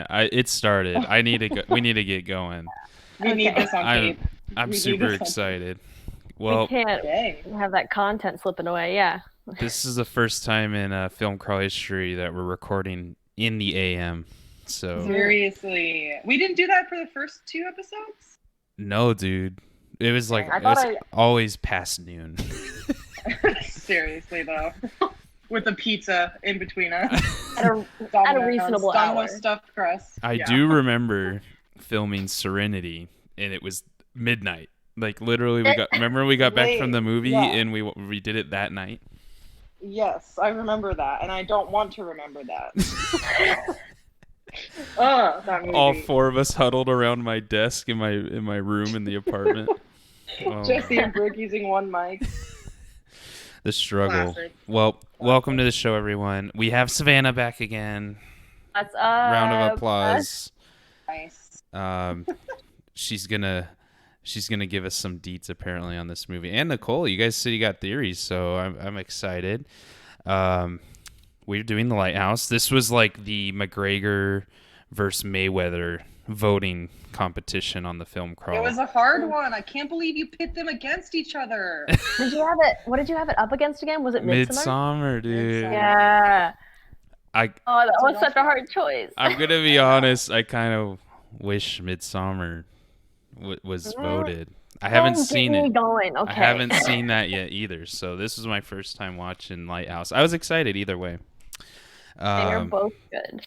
it. It started. I need to go. We need to get going. We need this on tape. I'm We need super this on excited. We Well, can't Dang. have that content slipping away. Yeah. this is the first time in film crawl history that we're recording in the AM. So Seriously. We didn't do that for the first 2 episodes? no, dude. It was like I it thought was always past noon. Seriously, though. With a pizza in between us. At a reasonable hour. Domino's stuffed crust. I do remember filming Serenity, and it was midnight. Like literally, remember we got back from the movie, and we did it that night. Yes, I remember that, and I don't want to remember that. Oh, that movie. All 4 of us huddled around my desk in my room in the apartment. Jesse and Brooke using one mic. The struggle. Classic. Well, welcome to the show, everyone. We have Savannah back again. That's Round of applause. Nice. She's gonna give us some deets apparently on this movie. And Nicole, you guys said you got theories, so I'm excited. We're doing the Lighthouse. This was like the McGregor versus Mayweather voting competition on the film crawl. It was a hard one. I can't believe you pit them against each other. Did you have it? What did you have it up against again? Was it Midsummer? Midsummer, dude. Yeah. Oh, that was such a hard choice. I'm gonna be honest. I kind of wish Midsummer was voted. I haven't seen it. Going. Okay. I haven't seen that yet either. So this was my first time watching Lighthouse. I was excited either way. They're both good.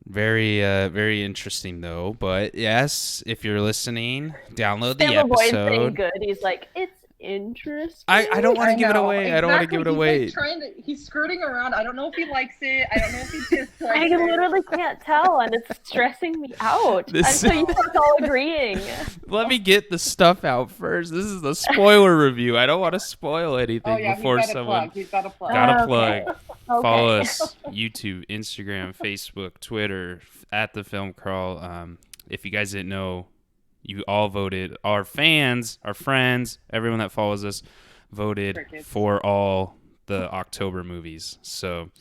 Very, very interesting though. But yes, if you're listening, download the Sam Boyd's saying episode. good. He's like, it's interesting. I don't want to give it away. Exactly. I don't want to give it away. He's, like, he's skirting around. I don't know if he likes it. I don't know if he dislikes I it. literally can't tell, and it's stressing me out. This- Until you start all agreeing. Let me get the stuff out first. This is the spoiler review. I don't want to spoil anything Oh, yeah, before he's got someone. He's got a plug. Gotta Okay. plug. Okay. Follow us YouTube, Instagram, Facebook, Twitter at the Film Crawl. If you guys didn't know, you all voted. Our fans, our friends, everyone that follows us voted Crickets. for all the October movies. So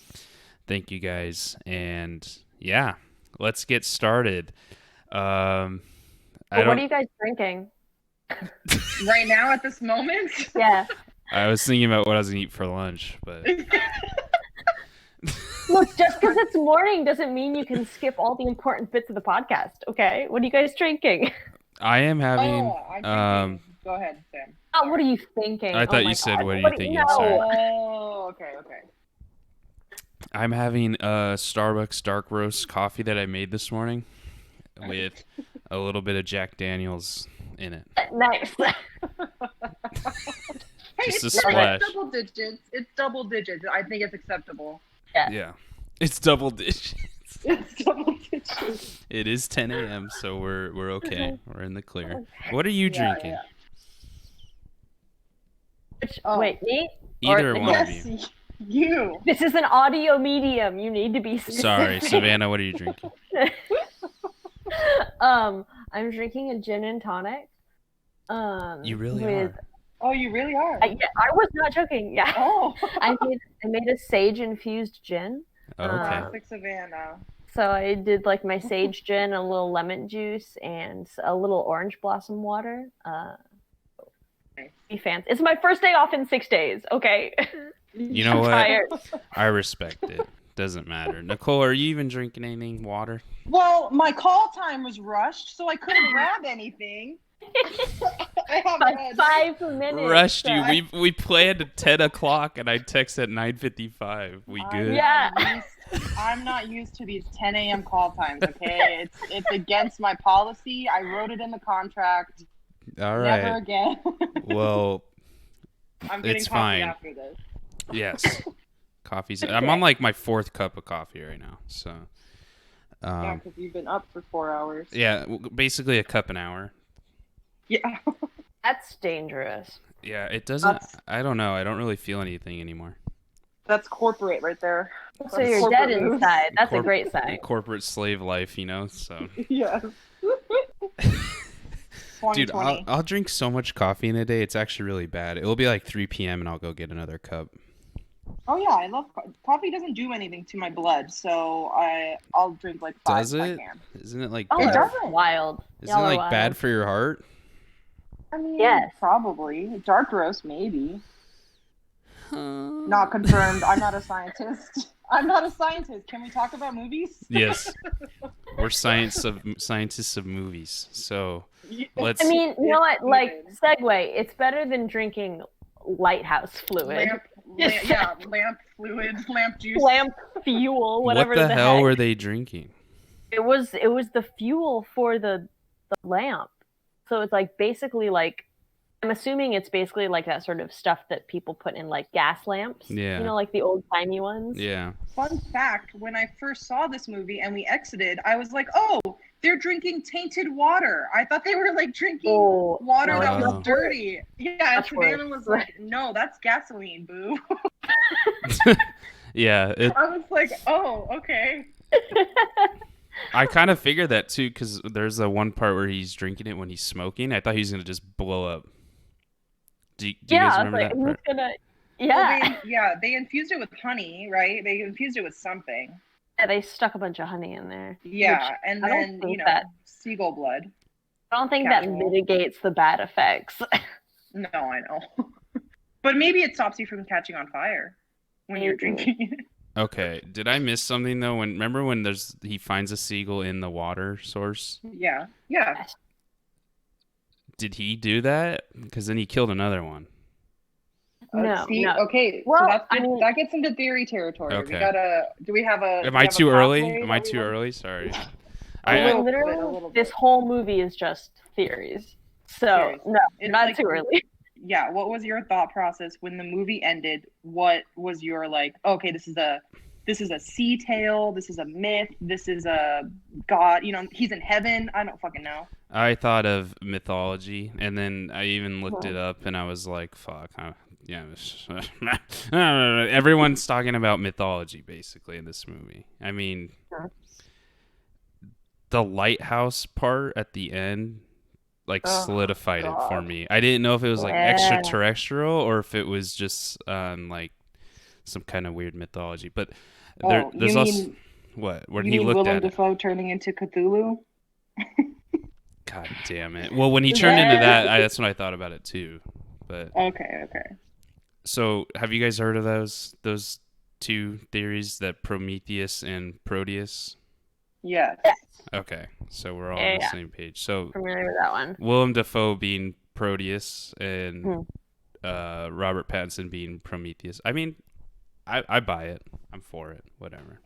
thank you guys. And yeah, let's get started. What are you guys drinking? Right now, at this moment? Yeah. I was thinking about what I was going to eat for lunch, but Look, just because it's morning doesn't mean you can skip all the important bits of the podcast, okay? What are you guys drinking? I am having I'm thinking. Go ahead, Sam. Oh, what are you thinking? I thought Oh my you said, God. what are you thinking? Sorry. Oh, okay. I'm having a Starbucks dark roast coffee that I made this morning with a little bit of Jack Daniels in it. Nice. Hey, Just a it's splash. double digits. It's double digits. I think it's acceptable. Yeah. It's double digits. It's double digits. It is 10 a.m., so we're okay. We're in the clear. What are you drinking? Yeah. Wait, me? Either Or- one of Yes, you. you. This is an audio medium. You need to be specific. Sorry, Savannah, what are you drinking? I'm drinking a gin and tonic. You really with, are. Oh, you really are. I was not joking. Yeah. Oh. I made a sage infused gin. Oh, okay. Classic Savannah. So I did like my sage gin, a little lemon juice, and a little orange blossom water. Be fancy. It's my first day off in 6 days. Okay. You know I'm what? tired. I respect it. Doesn't matter. Nicole, are you even drinking anything? Water? Well, my call time was rushed, so I couldn't grab anything. I have By read. 5 minutes. Rushed you. We planned at 10 o'clock, and I text at 9:55. We good? Yeah. I'm not used to these 10 a.m. call times, okay? It's against my policy. I wrote it in the contract. All Never right. again. Well, I'm getting it's coffee fine. after this. yes. Coffee's. I'm on like my 4th cup of coffee right now. So, Yeah, because you've been up for 4 hours. yeah, basically a cup an hour. Yeah. That's dangerous. Yeah, it doesn't. I don't know. I don't really feel anything anymore. That's corporate right there. So you're dead inside. That's a Corp- great sign. Corporate slave life, you know. So, Yes. dude, 2020. I'll drink so much coffee in a day. It's actually really bad. It'll be like 3 p.m. and I'll go get another cup. Oh yeah, I love coffee. Doesn't do anything to my blood, so I'll drink like 5 Does if I it? can. Isn't it like Y'all It bad? are doesn't. wild. Isn't it Y'all are like bad wild. for your heart? I mean, Yes. probably dark roast, maybe. Not Huh. confirmed. I'm not a scientist. I'm not a scientist. Can we talk about movies? Yes, we're scientists of movies. So Yes. let's. I mean, you know what? It's Like, needed. segue. It's better than drinking Lighthouse fluid. Lamp fluid, lamp juice. Lamp fuel, What whatever the the hell heck. were they drinking? It was the fuel for the lamp. So it's like basically like I'm assuming it's basically like that sort of stuff that people put in like gas lamps. Yeah. You know, like the old timey ones. Yeah. Fun fact, when I first saw this movie and we exited, I was like, oh, they're drinking tainted water. I thought they were like drinking Oh, water no, that it's was much dirty. Yeah, and Much worse. Savannah was like, no, that's gasoline, boo. Yeah. I was like, oh, okay. I kind of figured that too, because there's the one part where he's drinking it when he's smoking. I thought he was gonna just blow up. Do you guys Yeah, I was remember like, that who's part? gonna? Well, Yeah, they infused it with honey, right? They infused it with something. yeah, they stuck a bunch of honey in there. Yeah, which and I don't then, think that seagull blood. I don't think Casual. that mitigates the bad effects. No, I know. But maybe it stops you from catching on fire when you're Maybe. drinking it. Okay. Did I miss something though? Remember when he finds a seagull in the water source? Yeah. Yeah. Did he do that? Because then he killed another one. No, See, no. okay, Well, so that's I mean- that gets into theory territory. Okay. We gotta. Do we have a? Am do we I have a too early? pathway Am that I we too want- early? Sorry. A little bit, literally, a little this bit. whole movie is just theories. So Seriously. no, It's not like- too early. Yeah. What was your thought process when the movie ended? What was your like? Okay, this is a sea tale. This is a myth. This is a god. He's in heaven. I don't fucking know. I thought of mythology, and then I even looked it up, and I was like, "Fuck, yeah." Everyone's talking about mythology basically in this movie. I mean, Sure. the lighthouse part at the end, like, Oh, solidified it for God. me. I didn't know if it was like Yeah. extraterrestrial or if it was just like some kind of weird mythology. But Oh, there's you also mean when you he mean looked Willem at it. Dafoe turning into Cthulhu? God damn it! Well, when he turned into that, that's when I thought about it too. But Okay. so, have you guys heard of those two theories, that Prometheus and Proteus? Yes. Okay, so we're all Yeah, on the yeah. same page. So Familiar with that one. Willem Dafoe being Proteus and Hmm. Robert Pattinson being Prometheus. I mean, I buy it. I'm for it. Whatever.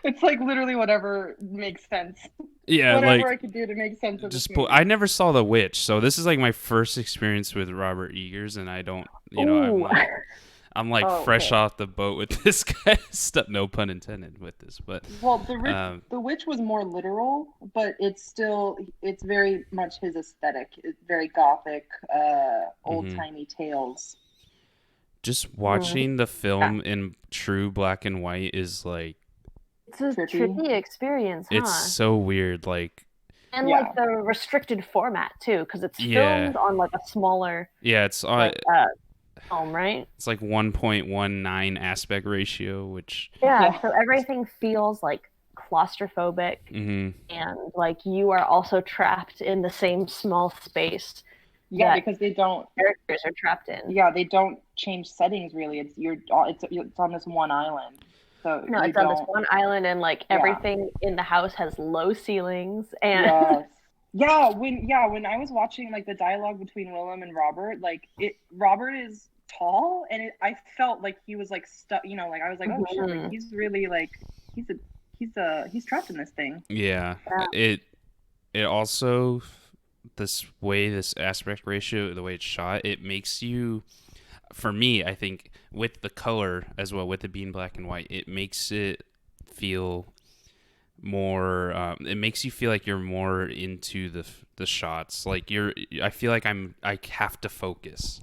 It's like literally whatever makes sense. Yeah, Whatever like I could do to make sense of this just movie. I never saw The Witch, so this is like my first experience with Robert Eggers, and I don't, I'm Ooh. like Oh, fresh okay. off the boat with this guy. Stuff, no pun intended with this, but Well, the witch was more literal, but it's very much his aesthetic. It's very gothic, old timey tales. just watching the film in true black and white is like, It's a Trippy. trippy experience, huh? it's so weird. Like, And Yeah. like the restricted format too, because it's Yeah. filmed on like a smaller yeah, it's like film, right? it's like 1.19 aspect ratio, which Yeah. So everything feels like claustrophobic, mhm. and like you are also trapped in the same small space Yeah, that because they don't. characters are trapped in. Yeah, they don't change settings really. It's on this one island. So No, you it's on this don't- one island, and like Yeah. everything in the house has low ceilings, and Yes. When I was watching like the dialogue between Willem and Robert, Robert is tall, and I felt like he was like stuck. Like I was like, oh shit, like he's really like he's trapped in this thing. Yeah. It also, this aspect ratio, the way it's shot, it makes you, for me, I think, with the color as well, with it being black and white, it makes it feel more, it makes you feel like you're more into the shots. Like I feel like I have to focus.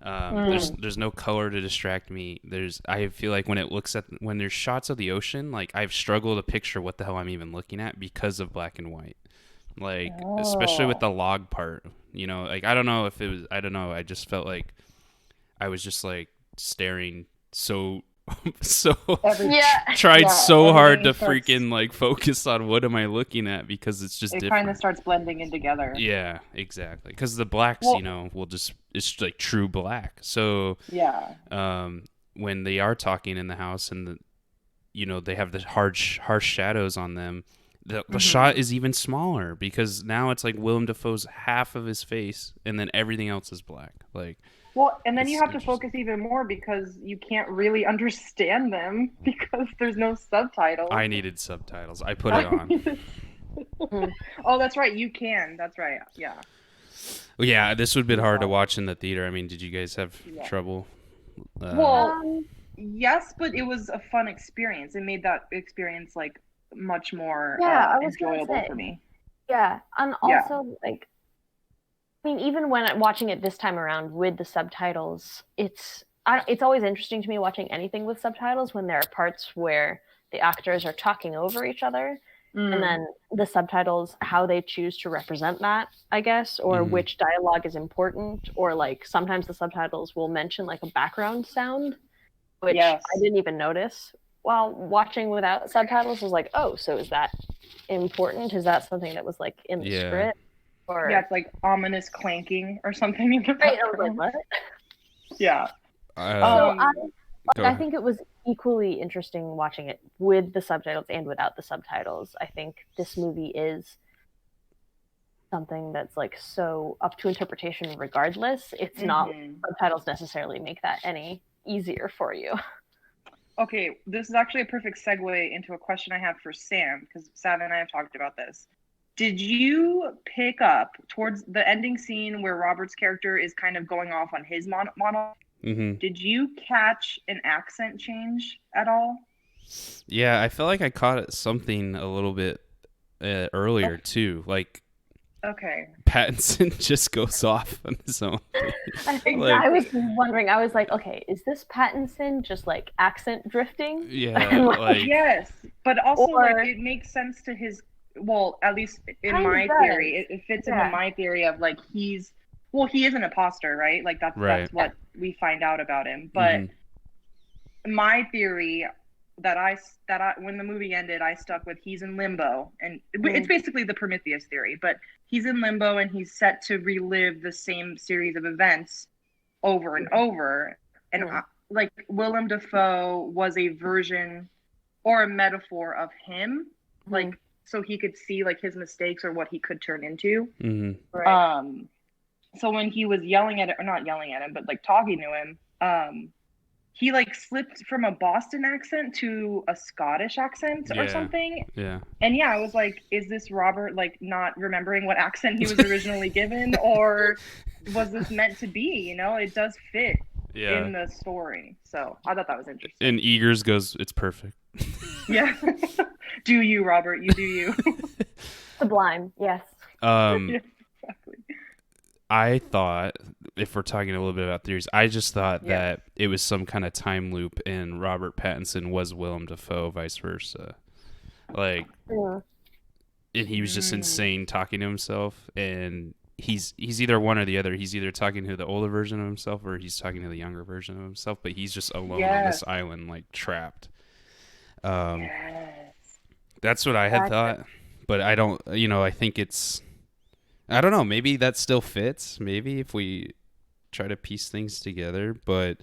There's no color to distract me. I feel like when there's shots of the ocean, like I've struggled to picture what the hell I'm even looking at because of black and white. Like, especially with the log part, like I don't know if it was, I don't know. I just felt like I was just like staring so so Yeah. tried so hard to everything starts, freaking like focus on what am I looking at because it's just it kind of different. starts blending in together. Yeah, exactly. Because the blacks, Well, will just it's like true black. So yeah. when they are talking in the house and they have the harsh shadows on them, the shot is even smaller because now it's like Willem Dafoe's half of his face and then everything else is black. Like Well, and then you it's have to interesting. focus even more because you can't really understand them because there's no subtitles. I needed subtitles. I put it on. Oh, that's right. You can. That's right. Yeah. Well, yeah, this would have been You hard to saw it. watch in the theater. I mean, did you guys have Yeah. trouble? Well, Um, yes, but it was a fun experience. It made that experience like much more yeah, I was gonna enjoyable say. for me. Yeah, and Yeah. also like, I mean, even when I'm watching it this time around with the subtitles, it's always interesting to me watching anything with subtitles when there are parts where the actors are talking over each other, and Mm. then the subtitles, how they choose to represent that, I guess, or Mhm. which dialogue is important, or like sometimes the subtitles will mention like a background sound, which I Yes. didn't even notice while watching without subtitles. I was like, oh, so is that important? Is that something that was like in the Yeah. script? Yeah, Or it's like ominous clanking or something in the right, I was like, background. what? Yeah. So Uh, Um. Go I ahead. think it was equally interesting watching it with the subtitles and without the subtitles. I think this movie is something that's like so up to interpretation regardless. It's not Mhm. subtitles necessarily make that any easier for you. Okay, this is actually a perfect segue into a question I have for Sam because Sam and I have talked about this. Did you pick up towards the ending scene where Robert's character is kind of going off on his monologue? Mhm. Did you catch an accent change at all? Yeah, I feel like I caught it something a little bit earlier too. Like Okay. Pattinson just goes off on his own thing. I Like, was Exactly. wondering, I was like, okay, is this Pattinson just like accent drifting? yeah, Like, like Yes, but also like or it makes sense to his, well, at least in kind of my does. theory, it fits into Yeah. my theory of like he is an imposter, right? Like that's right. Yeah. what we find out about him. But Mhm. my theory that I when the movie ended, I stuck with he's in limbo, and it's basically the Prometheus theory. But he's in limbo and he's set to relive the same series of events over and over. And Mm. like Willem Dafoe was a version or a metaphor of him, like so he could see like his mistakes or what he could turn into. Mhm. Right. So when he was yelling at it, or not yelling at him, but like talking to him, he like slipped from a Boston accent to a Scottish accent or Yeah. something. Yeah. And yeah, I was like, is this Robert like not remembering what accent he was originally given, or was this meant to be? You know, it does fit Yeah. in the story. So I thought that was And interesting. Eagers goes, "It's perfect." Yeah. Do you, Robert? You do you. Sublime, yes. um Yeah, exactly. I thought, if we're talking a little bit about theories, I just thought Yes. that it was some kind of time loop and Robert Pattinson was Willem Dafoe, vice versa. Like, Mm. and he was just Mm. insane talking to himself, and he's either one or the other. He's either talking to the older version of himself or he's talking to the younger version of himself, but he's just alone on this Yes. island, like trapped. Um, Yes. that's what I had Gotcha. thought, but I don't. I think it's. I don't know. Maybe that still fits. Maybe if we try to piece things together, but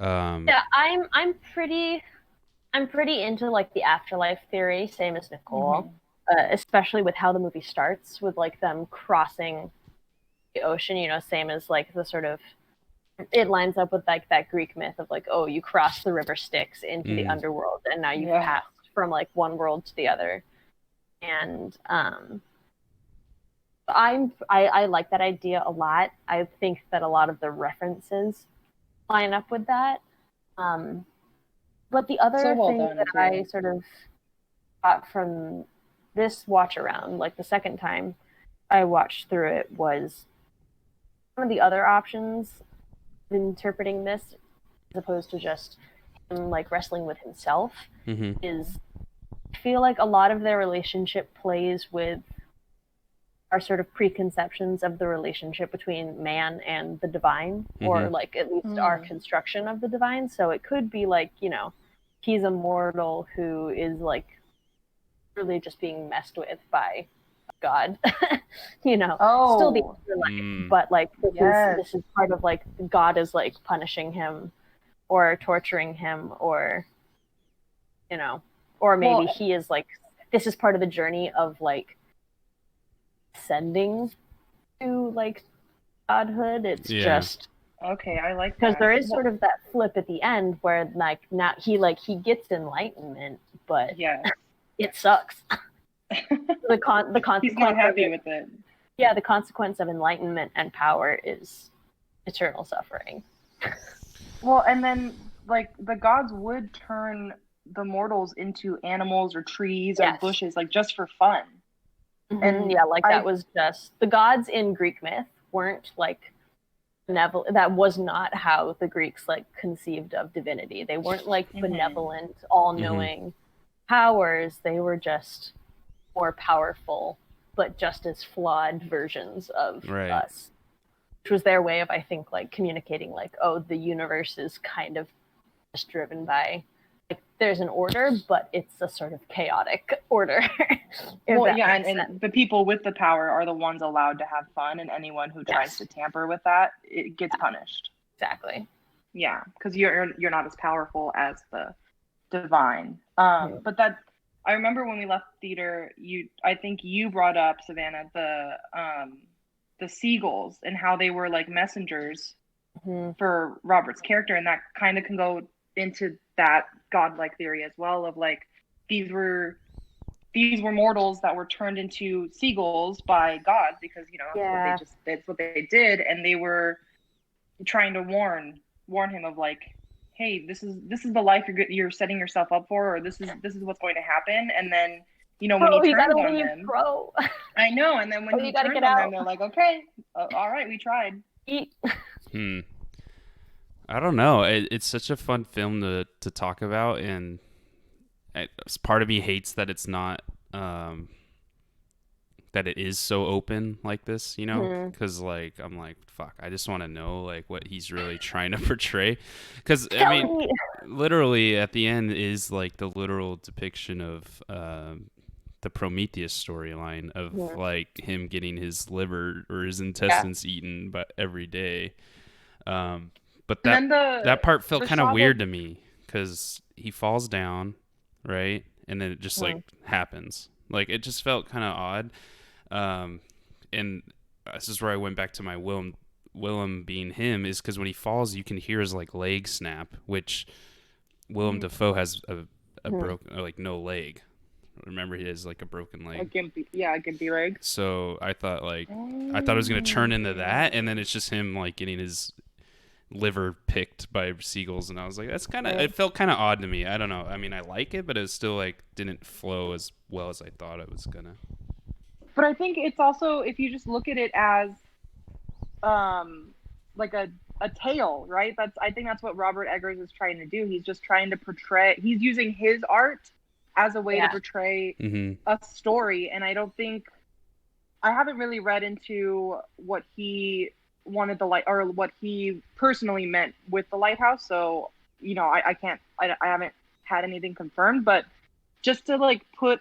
Yeah, I'm pretty into like the afterlife theory, same as Nicole. Mm-hmm. Especially with how the movie starts with like them crossing the ocean, same as like the sort of it lines up with like that Greek myth of like, oh, you cross the river Styx into the mm, underworld and now you've Yeah. passed from like one world to the other. And I like that idea a lot. I think that a lot of the references line up with that. Um, but the So other well thing done that I too. sort of got from this watch around, like the second time I watched through it, was some of the other options of interpreting this, as opposed to just him like wrestling with himself, mm-hmm, is I feel like a lot of their relationship plays with our sort of preconceptions of the relationship between man and the divine, or like at least our construction of the divine. So it could be like, you know, he's a mortal who is like really just being messed with by God, you know, still the afterlife, but like this is part of like God is like punishing him or torturing him, or you know, or maybe he is like, this is part of the journey of like ascending to like godhood. It's just okay, I like that because there is sort of that flip at the end where like now he gets enlightenment, but it sucks. the consequence. He's not happy with it. Yeah, the consequence of enlightenment and power is eternal suffering. Well, and then like the gods would turn the mortals into animals or trees or bushes, like just for fun. And yeah, like that was just the gods in Greek myth weren't like benevolent. That was not how the Greeks like conceived of divinity. They weren't like benevolent, all-knowing powers. They were just more powerful, but just as flawed versions of us, which was their way of, I think, like communicating like, oh, the universe is kind of just driven by like there's an order, but it's a sort of chaotic order. Well, yeah, and the people with the power are the ones allowed to have fun, and anyone who tries to tamper with that, it gets punished. Exactly. Yeah, because you're not as powerful as the divine. But that I remember when we left theater, I think you brought up, Savannah, the seagulls and how they were like messengers for Robert's character, and that kind of can go into that godlike theory as well of like these were mortals that were turned into seagulls by God because that's what they did, and they were trying to warn him of like, hey, this is the life you're setting yourself up for, or this is what's going to happen. And then when he turns on them, I know, and then when he turns on them, they're like, okay, all right, we tried. I don't know. It's such a fun film to talk about, and part of me hates that it's not that it is so open like this, because like I'm like, fuck, I just want to know like what he's really trying to portray, because I mean, literally at the end is like the literal depiction of the Prometheus storyline of like him getting his liver or his intestines eaten but every day. But that part felt kind of weird to me because he falls down, right? And then it just like happens. Like it just felt kind of odd. And this is where I went back to my Willem being him, is because when he falls, you can hear his like leg snap, which Willem Dafoe has a broken, like no leg. Remember, he has like a broken leg. A gimpy leg. So I thought it was gonna turn into that, and then it's just him like getting his liver picked by seagulls, and I was like, that's kind of it felt kind of odd to me. I don't know. I mean, I like it, but it still like didn't flow as well as I thought it was gonna. But I think it's also, if you just look at it as like a tale, right? I think that's what Robert Eggers is trying to do. He's just trying to portray, he's using his art as a way to portray a story. And I haven't really read into what he wanted or what he personally meant with the Lighthouse. So, I haven't had anything confirmed, but just to like put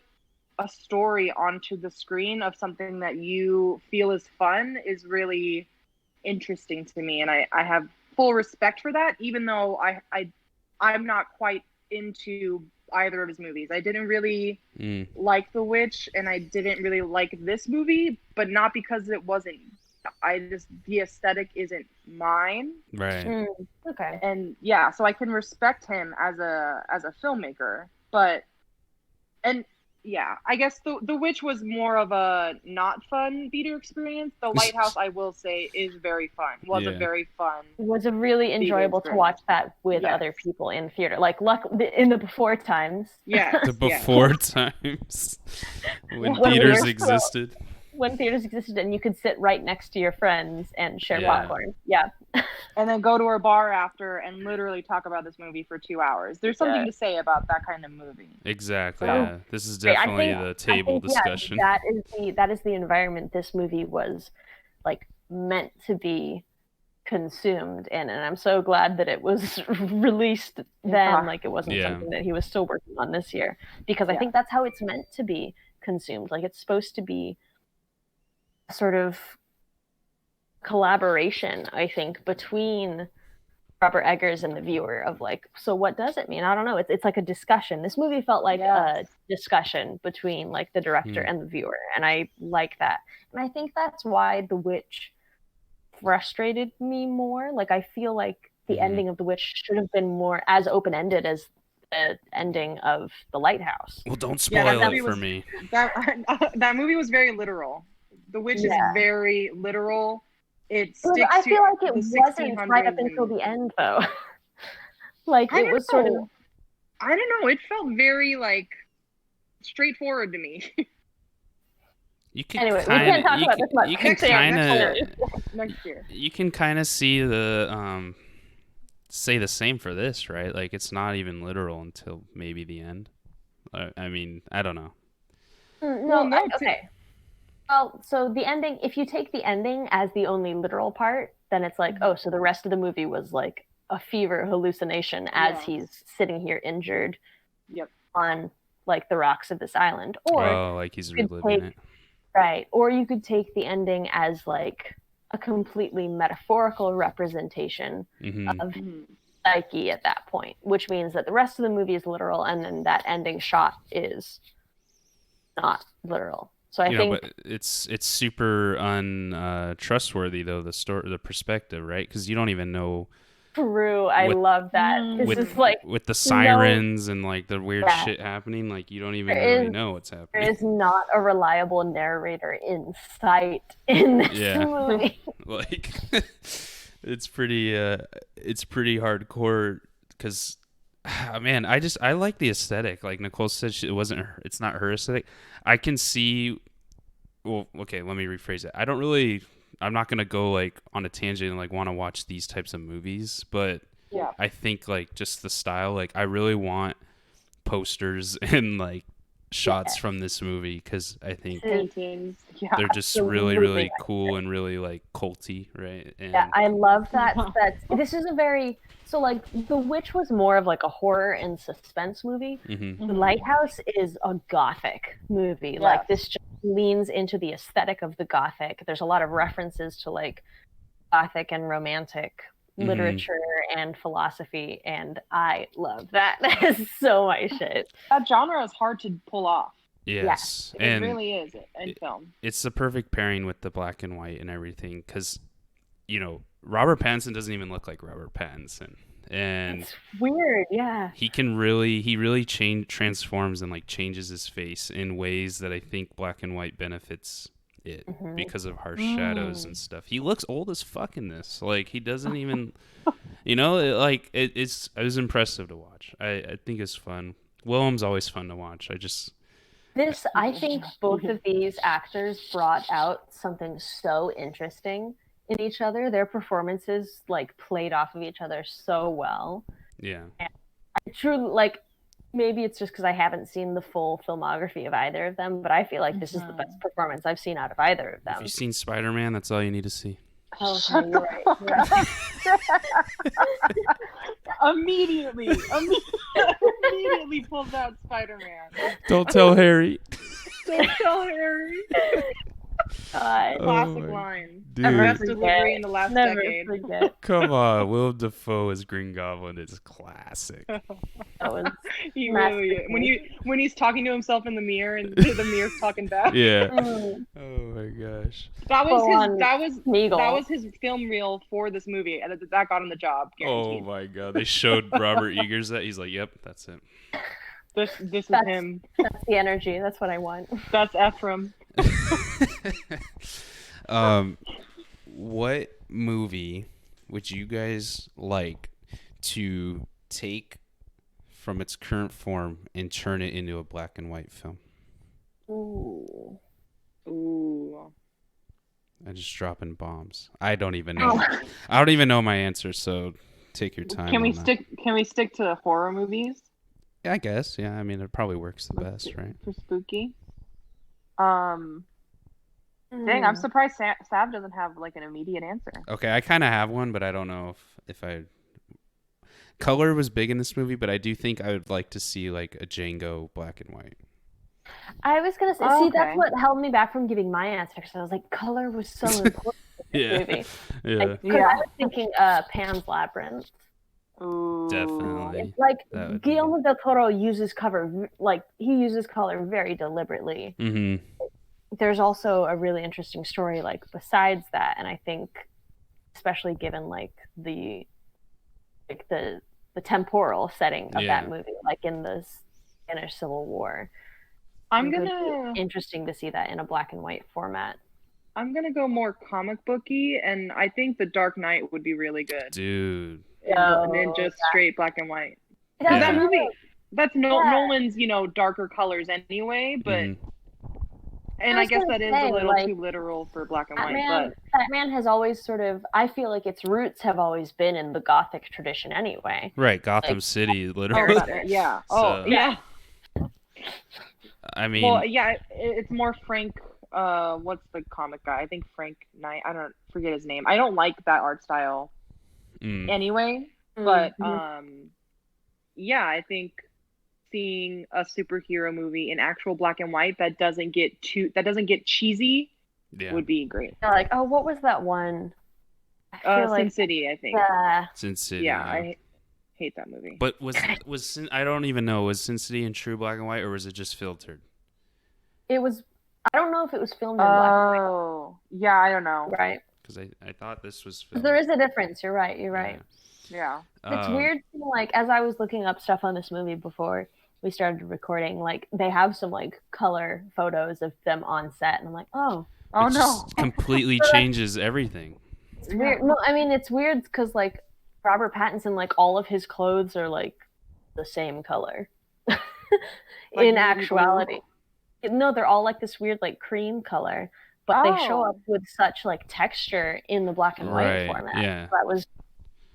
a story onto the screen of something that you feel is fun is really interesting to me. And I have full respect for that, even though I'm not quite into either of his movies. I didn't really like The Witch, and I didn't really like this movie, but not because it wasn't. The aesthetic isn't mine. Right. Okay. And so I can respect him as a filmmaker, I guess the Witch was more of a not fun theater experience. The Lighthouse, I will say, is very fun. Was a very fun. It was a really enjoyable to watch that with other people in theater. Like in the before times. Yeah. The before times when theaters existed. when theaters existed and you could sit right next to your friends and share Yeah. popcorn. Yeah. And then go to a bar after and literally talk about this movie for 2 hours. There's something to say about that kind of movie. Exactly. So, Yeah. This is definitely the table discussion. Yeah, that is the environment this movie was like meant to be consumed in, and I'm so glad that it was released then. Like it wasn't something that he was still working on this year, because I think that's how it's meant to be consumed. Like it's supposed to be a sort of collaboration, I think, between Robert Eggers and the viewer of like, so what does it mean? I don't know. It's like a discussion. This movie felt like a discussion between like the director and the viewer, and I like that. And I think that's why The Witch frustrated me more. Like I feel like the ending of The Witch should have been more as open-ended as the ending of The Lighthouse. Well, don't spoil it for me. That movie was very literal. The Witch is very literal. It sticks I feel like it wasn't right up until the end, though. Like it was sort of. I don't know. It felt very like straightforward to me. You can anyway, we can't talk about this much. Next year. You can kind of see the say the same for this, right? Like it's not even literal until maybe the end. I mean, I don't know. Okay. Well, so the ending, if you take the ending as the only literal part, then it's like, oh, so the rest of the movie was like a fever hallucination as he's sitting here injured on like the rocks of this island. Or like he's reliving it. Right. Or you could take the ending as like a completely metaphorical representation of psyche at that point, which means that the rest of the movie is literal and then that ending shot is not literal. So I think but it's super untrustworthy though, the perspective, right? Because you don't even know. True, I love that. This is like with the sirens and like the weird shit happening, like you don't even really know what's happening. There is not a reliable narrator in sight in this movie. Like it's pretty hardcore because. Man, I like the aesthetic. Like Nicole said, it's not her aesthetic. I can see. Well, okay, let me rephrase it. I'm not gonna go like on a tangent and like want to watch these types of movies, but I think like just the style. Like I really want posters and like shots from this movie because I think they're just really cool and really like culty, right? And I love that. This is a very. So, like, The Witch was more of, like, a horror and suspense movie. The Lighthouse is a gothic movie. Yes. Like, this just leans into the aesthetic of the gothic. There's a lot of references to, like, gothic and romantic literature and philosophy, and I love that. That is so my shit. That genre is hard to pull off. Yes. It really is in film. It's the perfect pairing with the black and white and everything because, you know, Robert Pattinson doesn't even look like Robert Pattinson, and it's weird. Yeah, he really transforms and like changes his face in ways that I think black and white benefits it because of harsh shadows and stuff. He looks old as fuck in this. Like he doesn't even, you know, it was impressive to watch. I think it's fun. Willem's always fun to watch. I think both of these actors brought out something so interesting in each other. Their performances like played off of each other so well. Yeah. And I truly like, maybe it's just because I haven't seen the full filmography of either of them, but I feel like this is the best performance I've seen out of either of them. If you've seen Spider-Man, that's all you need to see. Oh, okay, you're right. Yeah. Immediately pulled out Spider-Man. Don't tell Harry. Don't tell Harry. Classic line. Dude. Best delivery in the last decade. Forget. Come on, Willem Dafoe as Green Goblin is classic. He really is. When he's talking to himself in the mirror and the mirror's talking back. Yeah. Oh my gosh. That was his film reel for this movie, and that got him the job. Guaranteed. Oh my god, they showed Robert Eggers that. He's like, "Yep, that's it." This is him. That's the energy. That's what I want. That's Ephraim. What movie would you guys like to take from its current form and turn it into a black and white film? Ooh. I'm just dropping bombs. I don't even know. I don't even know my answer, so take your time. Can we on that. stick? Can we stick to horror movies Yeah, I guess. Yeah, I mean, it probably works the best, right? for spooky? Dang, I'm surprised Sav doesn't have like an immediate answer. Okay, I kind of have one, but I don't know if I. Color was big in this movie, but I do think I would like to see like a Django black and white. I was gonna say, see, that's what held me back from giving my answer. Because I was like, color was so important in this movie. Yeah. I was thinking Pan's Labyrinth. Ooh. Definitely. It's like Guillermo del Toro uses color very deliberately. Mm-hmm. There's also a really interesting story like besides that, and I think especially given like the temporal setting of that movie, like in the Spanish Civil War. I'm gonna interesting to see that in a black and white format. I'm gonna go more comic booky, and I think The Dark Knight would be really good. Dude. And then just straight black and white. That movie, that's Nolan's, darker colors anyway, but and I guess that is a little too literal for black and white. But Batman has always sort of, I feel like its roots have always been in the Gothic tradition anyway. Right, Gotham City, literally. Yeah. So, yeah. I mean, well, yeah, it's more Frank. What's the comic guy? I think Frank Knight. I don't forget his name. I don't like that art style anyway. But yeah, I think seeing a superhero movie in actual black and white that doesn't get cheesy would be great. Like, oh, what was that one? Sin City, I think. Sin City. Yeah, I hate that movie. But was I don't even know, was Sin City in true black and white, or was it just filtered? It was. I don't know if it was filmed in black and white. Oh, yeah, I don't know. Right. Because I thought this was filmed. There is a difference. You're right. Yeah. It's weird. Like, as I was looking up stuff on this movie before we started recording, like they have some like color photos of them on set, and I'm like, oh no, just completely changes everything. It's weird. No, I mean it's weird because like Robert Pattinson, like all of his clothes are like the same color. In actuality, no, they're all like this weird like cream color, but they show up with such like texture in the black and white format. Yeah, so that was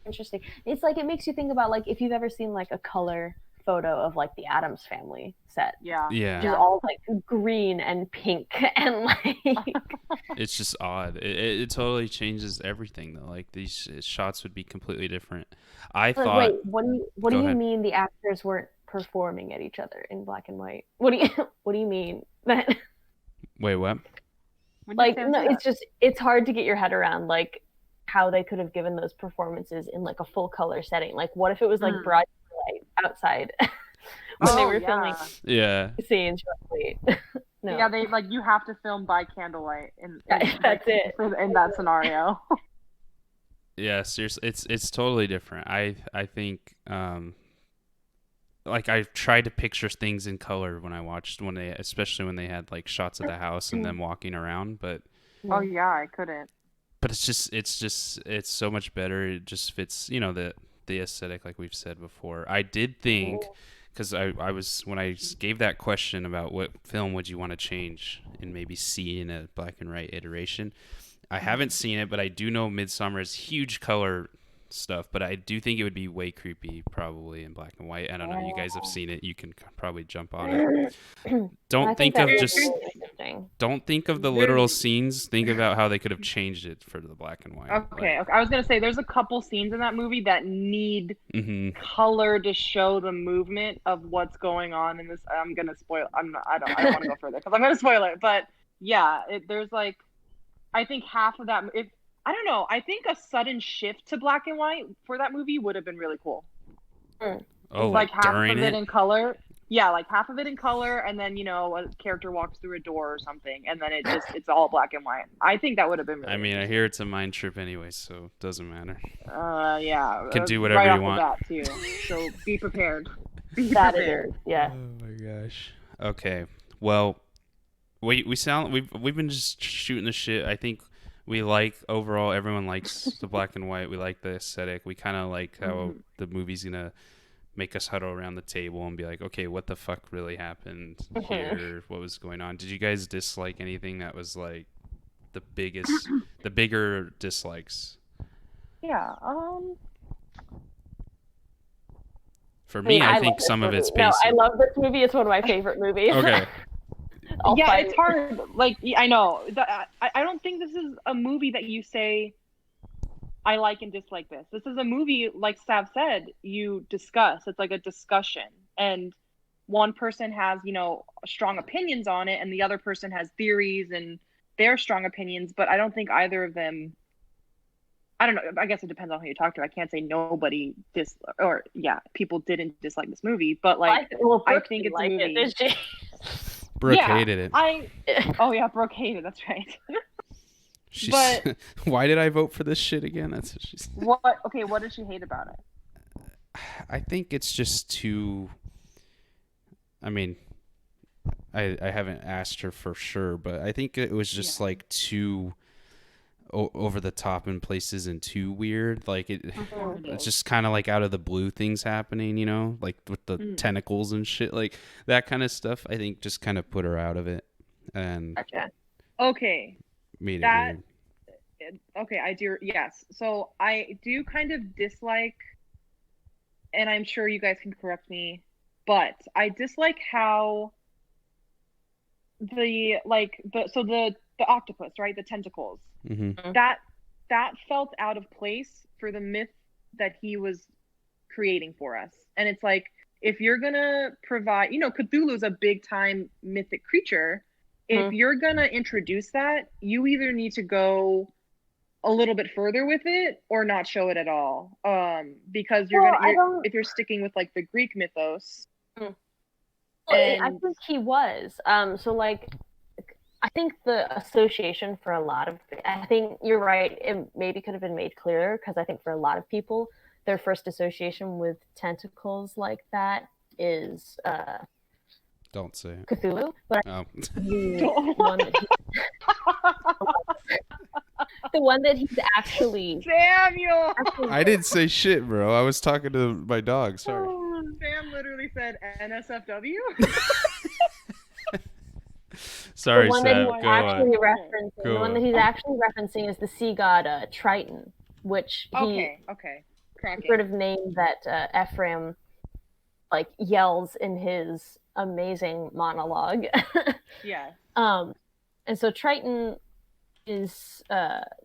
interesting. It's like it makes you think about like if you've ever seen like a color photo of like the Addams Family set. Yeah. Which is all like green and pink and like it's just odd. It totally changes everything though. Like these shots would be completely different. I thought. Wait, what do you mean the actors weren't performing at each other in black and white? What do you mean? Wait, what? Like no, it's hard to get your head around like how they could have given those performances in like a full color setting. Like what if it was like broad light outside when they were filming scenes? Wait. No. Yeah, they like you have to film by candlelight that's it in that scenario. Yeah, seriously, it's totally different. I think like I tried to picture things in color when I watched especially when they had like shots of the house and them walking around, but oh yeah, I couldn't. But it's so much better. It just fits, the aesthetic like we've said before. I did think, because I was when I gave that question about what film would you want to change and maybe see in a black and white iteration, I haven't seen it, but I do know Midsommar is huge color stuff, but I do think it would be way creepy probably in black and white. I don't know, you guys have seen it, you can probably jump on it. Don't think of the literal scenes, think about how they could have changed it for the black and white. Okay, I was gonna say there's a couple scenes in that movie that need color to show the movement of what's going on in this. I'm gonna spoil. I don't want to go further because I'm gonna spoil it, but yeah, there's like I think half of that I don't know. I think a sudden shift to black and white for that movie would have been really cool. Oh, like half of it in color. Yeah, like half of it in color, and then a character walks through a door or something, and then it's all black and white. I think that would have been really cool. I hear it's a mind trip anyway, so it doesn't matter. Yeah. You can do whatever you want. Right off the bat, too. So be prepared. Yeah. Oh my gosh. Okay. Well, we've been just shooting the shit. I think we like overall. Everyone likes the black and white. We like the aesthetic. We kind of like how the movie's gonna make us huddle around the table and be like, okay, what the fuck really happened here? What was going on? Did you guys dislike anything that was like the bigger dislikes? Yeah. For me, I love think this some of movie. it's No, I basic. love this movie. It's one of my favorite movies. Okay. Yeah, it's hard. Like, I know. I don't think this is a movie that you say, I like and dislike this. This is a movie, like Sav said, you discuss. It's like a discussion. And one person has, strong opinions on it, and the other person has theories and their strong opinions. But I don't think either of them, I don't know. I guess it depends on who you talk to. I can't say nobody people didn't dislike this movie. But, like, I think it's a movie. Did she? Brooke hated it. Oh, yeah, Brooke hated it. That's right. But why did I vote for this shit again? That's what she said. What does she hate about it? I think it's just too. I mean, I haven't asked her for sure, but I think it was just like too over the top in places and too weird. Like it's just kind of like out of the blue things happening, like with the tentacles and shit, like that kind of stuff. I think just kind of put her out of it, and okay. Made it weird. Okay, I do. Yes. So I do kind of dislike, and I'm sure you guys can correct me, but I dislike how the octopus, right? The tentacles. Mm-hmm. That felt out of place for the myth that he was creating for us. And it's like, if you're gonna provide, Cthulhu's a big time mythic creature. If you're going to introduce that, you either need to go a little bit further with it or not show it at all. Because if you're sticking with like the Greek mythos. I think he was. So like, I think the association for a lot of, I think you're right. It maybe could have been made clearer, because I think for a lot of people, their first association with tentacles like that is, don't say it. Cthulhu, but the one that he's actually Samuel. I didn't say shit, bro. I was talking to my dog. Sorry. Sam literally said NSFW. Sorry, Sam. The one that he's actually referencing is the sea god Triton, which he sort of named that Ephraim like yells in his amazing monologue. Yeah. And so Triton is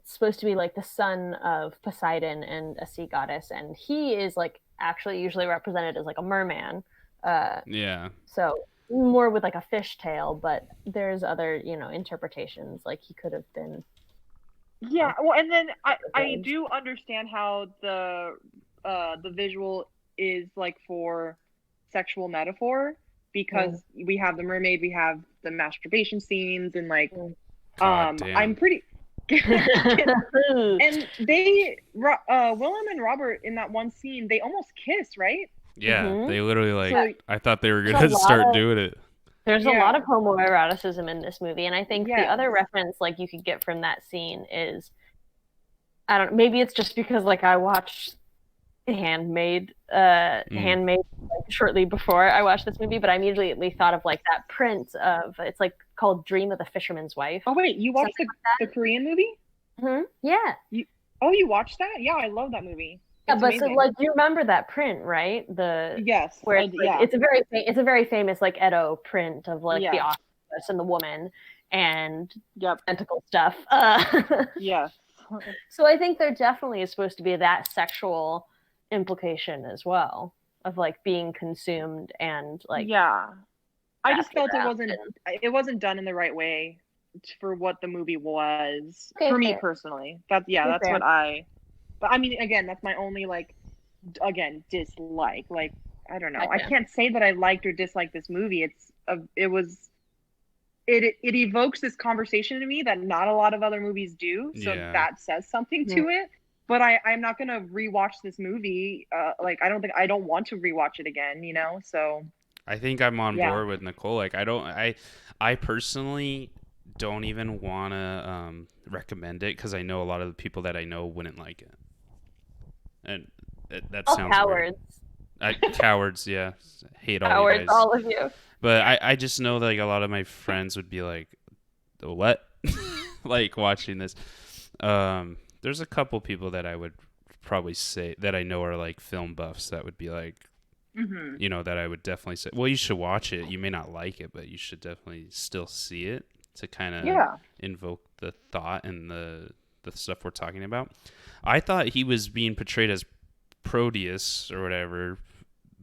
supposed to be like the son of Poseidon and a sea goddess, and he is like actually usually represented as like a merman. Yeah. So more with like a fish tail, but there's other interpretations, like he could have been. Yeah. Well, and then I do understand how the visual is like for sexual metaphor, because we have the mermaid, we have the masturbation scenes, and like I'm pretty and they Willem and Robert in that one scene, they almost kiss, right? Yeah, they literally I thought they were gonna start doing it. There's a lot of homoeroticism in this movie, and I think the other reference like you could get from that scene is, I don't know, maybe it's just because like I watched Handmaid like, shortly before I watched this movie, but I immediately thought of like that print of, it's like called Dream of the Fisherman's Wife. Oh wait, you watched the Korean movie? Yeah. You watched that? Yeah, I love that movie. Yeah, but so like you remember that print, right? Yes. Where it's a very famous like Edo print of like the octopus and the woman and tentacle stuff. Yes. So I think there definitely is supposed to be that sexual implication as well, of like being consumed and like I just felt it wasn't done in the right way for what the movie was for me personally. That's what but I mean, again, that's my only like dislike. Like, I don't know, I can't say that I liked or disliked this movie. It evokes this conversation to me that not a lot of other movies do, so that says something to it. But I'm not gonna rewatch this movie. Like, I don't want to rewatch it again. So I think I'm on board with Nicole. Like, I personally don't even want to recommend it, because I know a lot of the people that I know wouldn't like it, and that sounds cowards. Cowards, yeah, hate all cowards, you guys. all of you. But I just know that like a lot of my friends would be like, "What?" like watching this. There's a couple people that I would probably say that I know are like film buffs that would be like, that I would definitely say, well, you should watch it. You may not like it, but you should definitely still see it to kind of invoke the thought and the stuff we're talking about. I thought he was being portrayed as Proteus or whatever,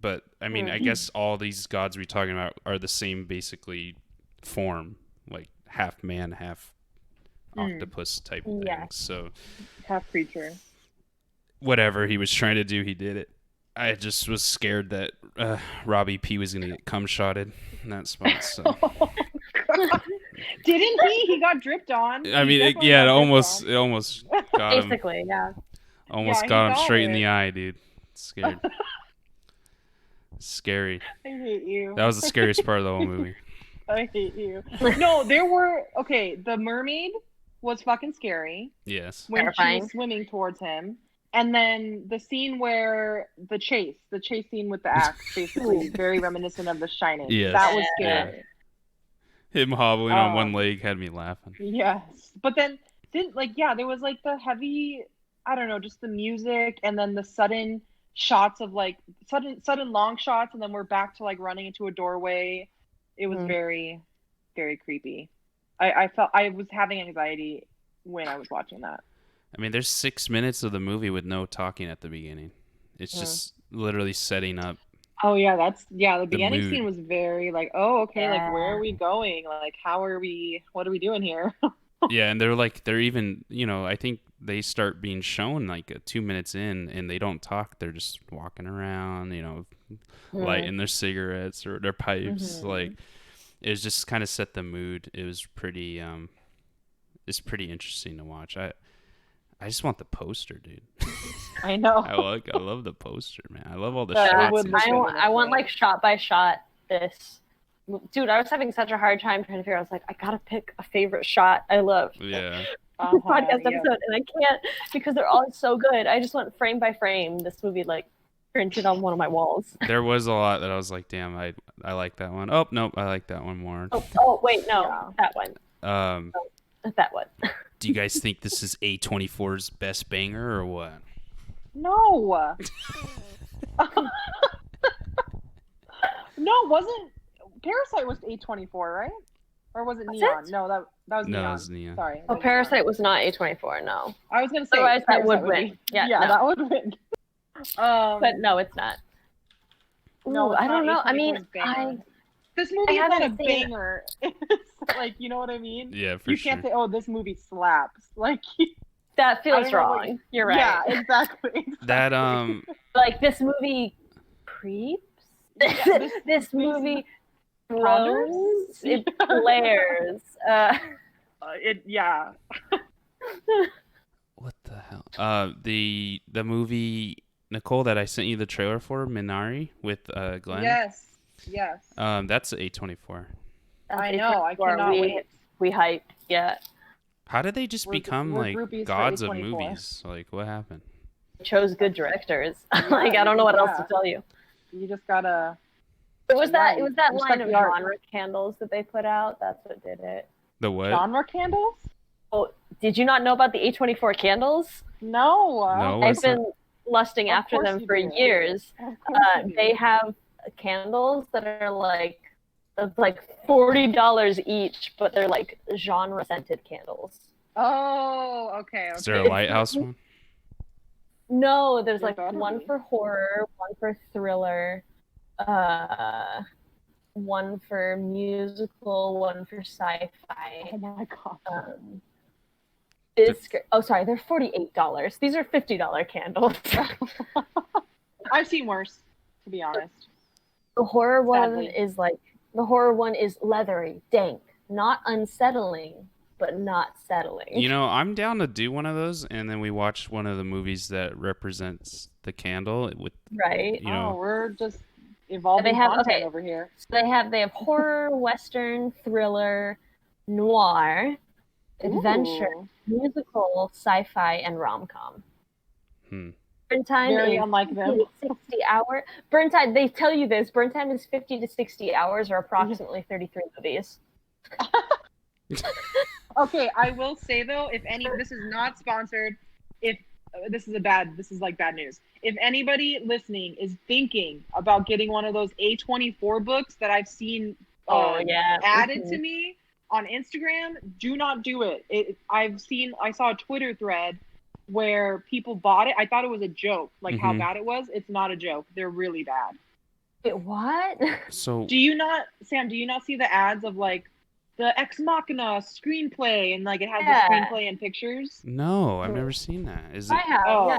but I mean, I guess all these gods we're talking about are the same basically form, like half man, half octopus type thing. So half creature. Whatever he was trying to do, he did it. I just was scared that Robbie P was gonna get cum shotted in that spot. So didn't he? He got dripped on. I mean, it almost got him. Basically, yeah. Almost got him straight in the eye, dude. Scared. Scary. I hate you. That was the scariest part of the whole movie. I hate you. No, the mermaid was fucking scary. Yes. When Terrifying. she was swimming towards him. And then the scene where the chase scene with the axe, basically very reminiscent of The Shining. Yes. That was scary. Him hobbling on one leg had me laughing. Yes. But then there was like the heavy, I don't know, just the music and then the sudden shots of like sudden long shots, and then we're back to like running into a doorway. It was very, very creepy. I felt I was having anxiety when I was watching that. I mean, there's 6 minutes of the movie with no talking at the beginning. It's just literally setting up. Oh yeah, the beginning mood. scene was very like, oh okay, like where are we going? Like what are we doing here? Yeah, and they're even, I think they start being shown like 2 minutes in, and they don't talk. They're just walking around, lighting their cigarettes or their pipes. Like, it was just kind of set the mood. It was pretty, it's pretty interesting to watch. I just want the poster, dude. I know. I love the poster, man. I love all the shots. I want like shot by shot this. Dude, I was having such a hard time trying to figure out. I was like, I gotta pick a favorite shot I love. Yeah. This podcast episode, and I can't because they're all so good. I just want frame by frame this movie like printed on one of my walls. There was a lot that I was like, damn, I like that one. Oh nope, I like that one more. Oh wait, no, that one. That one. Do you guys think this is A24's best banger or what? No. No, wasn't Parasite was A24, right? Or was it Neon? No, that was Neon. No, it was Neon. Sorry. Oh, Parasite was not A24, no. I was gonna say otherwise that would Parasite win. Yeah, no. that would win. But no, it's not. No, I don't know. I mean, this movie is not a haven't seen banger. It's like, you know what I mean? Yeah, for you sure. can't say, "Oh, this movie slaps." Like that feels don't know, wrong. like- You're right. Yeah, exactly. That Like this movie creeps. Yeah, this movie ponders? grows. It blares. Yeah. what the hell? The movie, Nicole, that I sent you the trailer for, Minari with Glenn. Yes. That's A24. I know. I cannot wait. We hyped. Yeah. How did they just become we're like groupies for gods of A24. movies? Like, what happened? Chose good directors. Like I don't know what else to tell you. You just gotta. It was that Respect line of the art. genre candles that they put out. That's what did it. The what? Genre candles? Oh, did you not know about the A24 candles? No. No, I've what's that? been lusting Of after course them you for do. years. Of course you do. They have candles that are like $40 each, but they're like genre scented candles. Oh, okay. Is there a Lighthouse one? No, there's There like better one be. for horror, one for thriller, one for musical, one for sci-fi. Oh my god. They're $48. These are $50 candles. I've seen worse, to be honest. The horror Sadly. one is leathery, dank, not unsettling, but not settling. I'm down to do one of those, and then we watch one of the movies that represents the candle with, Right. We're just evolving content over here. So they have horror, western, thriller, noir, adventure, Ooh. musical, sci-fi, and rom-com. Burn time Very is unlike 50 them. to 60 hour. Burn time, they tell you this. Burn time is 50 to 60 hours or approximately 33 movies. Okay, I will say though, this is not sponsored. If this is bad news. If anybody listening is thinking about getting one of those A24 books that I've seen added to me on Instagram, do not do it. I saw a Twitter thread where people bought it. I thought it was a joke, like how bad it was. It's not a joke. They're really bad. Wait, what? So Sam, do you not see the ads of like the Ex Machina screenplay and like it has the screenplay and pictures? no, I've never seen that. Is it? I have. Oh,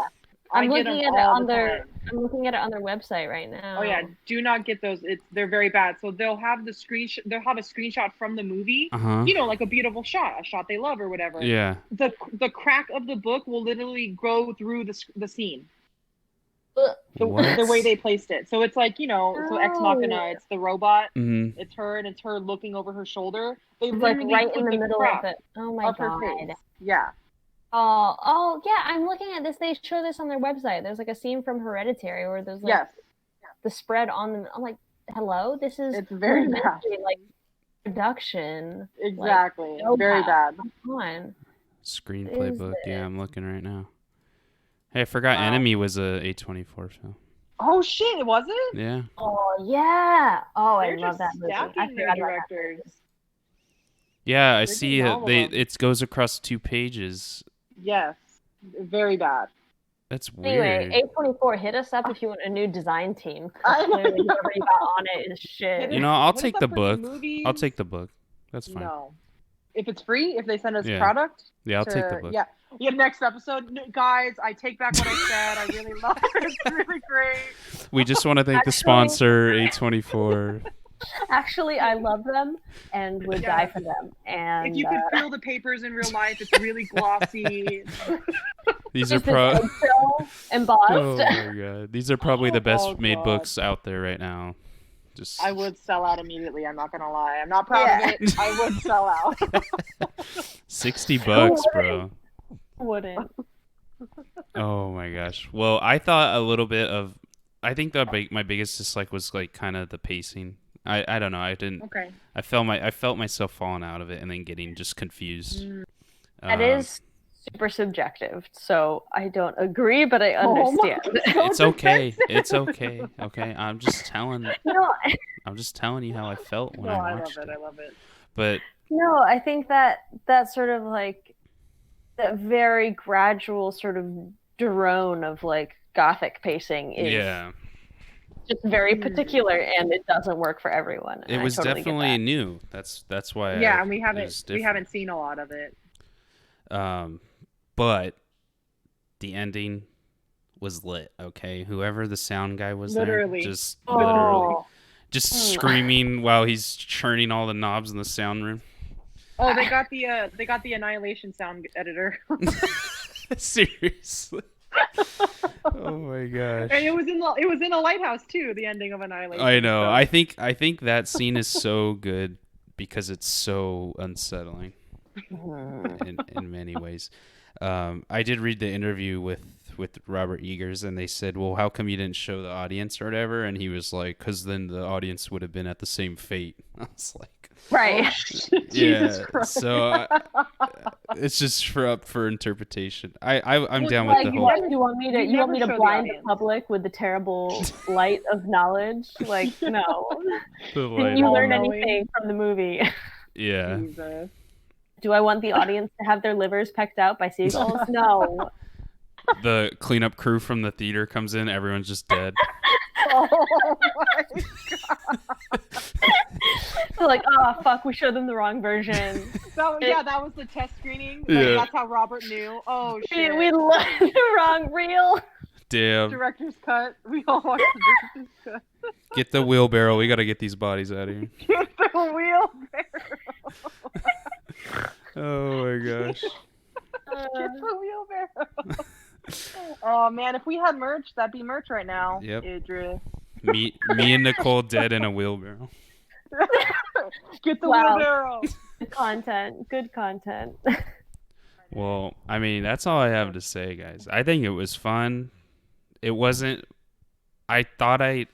I'm looking at it on their website right now. Oh yeah, do not get those. They're very bad. So they'll have the screenshot. They'll have a screenshot from the movie. You know, like a beautiful shot, a shot they love or whatever. Yeah. The crack of the book will literally go through the scene. What? The way they placed it. So it's like, you know, so Ex Machina, it's the robot. Mm-hmm. It's her, and it's her looking over her shoulder. They It's like literally right put in the middle crack of it. Oh my of her god. face. Yeah. Oh yeah, I'm looking at this. They show this on their website. There's like a scene from Hereditary where there's like the spread on them. I'm like, hello, this is it's very bad. Like production. Exactly. Like, very bad. Come on. Screenplay book. Yeah, I'm looking right now. Hey, I forgot Enemy was a A24 film. Oh shit, was it? Yeah. Oh yeah. Oh, They're I love that movie. stacking their directors. Yeah, I see it. It goes across 2 pages. Yes. Very bad. That's weird. Anyway, A24, hit us up if you want a new design team. Clearly, whoever you got on it is shit. You know, I'll take the book. I'll take the book. That's fine. No. If it's free, if they send us product. Yeah, I'll take the book. Yeah. Next episode. Guys, I take back what I said. I really love it. It's really great. We just want to thank the sponsor, A24. Actually, I love them and would die for them. And if you could feel the papers in real life, it's really glossy. These are embossed. Oh my god, these are probably the best made books out there right now. Just I would sell out immediately. I'm not gonna lie. I'm not proud of it. I would sell out. $60, bro. Wouldn't. Oh my gosh. Well, I thought a little bit of. I think my biggest dislike was like kind of the pacing. I don't know. I didn't. Okay. I felt myself falling out of it and then getting just confused. That is super subjective, so I don't agree, but I understand. It's okay. It's okay. Okay, I'm just telling. I'm just telling you how I felt when I watched it. I love it. But no, I think that sort of like that very gradual sort of drone of like gothic pacing is just very particular, and it doesn't work for everyone. It was definitely new. That's why. Yeah, and we haven't seen a lot of it. But the ending was lit. Okay, whoever the sound guy was literally. There, just screaming while he's churning all the knobs in the sound room. Oh, they got the Annihilation sound editor. Seriously. Oh my gosh. And it was in a Lighthouse too, the ending of Annihilation. I know. So. I think that scene is so good because it's so unsettling in many ways. I did read the interview with Robert Eggers, and they said, well, how come you didn't show the audience or whatever? And he was like, because then the audience would have been at the same fate. I was like, right. Yeah. So it's just up for interpretation. I'm down with the whole. You want me to blind the public with the terrible light of knowledge? Like, no. Didn't you learn anything from the movie? Yeah. Jesus. Do I want the audience to have their livers pecked out by seagulls? No. The cleanup crew from the theater comes in. Everyone's just dead. Oh my god. They're like, oh fuck, we showed them the wrong version. That was the test screening. Like, that's how Robert knew. Oh shit. We looked the wrong reel. Damn. Director's cut. We all watched the director's cut. Get the wheelbarrow. We gotta get these bodies out of here. Get the wheelbarrow. Oh my gosh. Get the wheelbarrow. Oh man, if we had merch, that'd be merch right now. Yep. Idris. Me and Nicole dead in a wheelbarrow. Get the wheelbarrow. Good content. Well, I mean, that's all I have to say, guys. I think it was fun. It wasn't. I thought I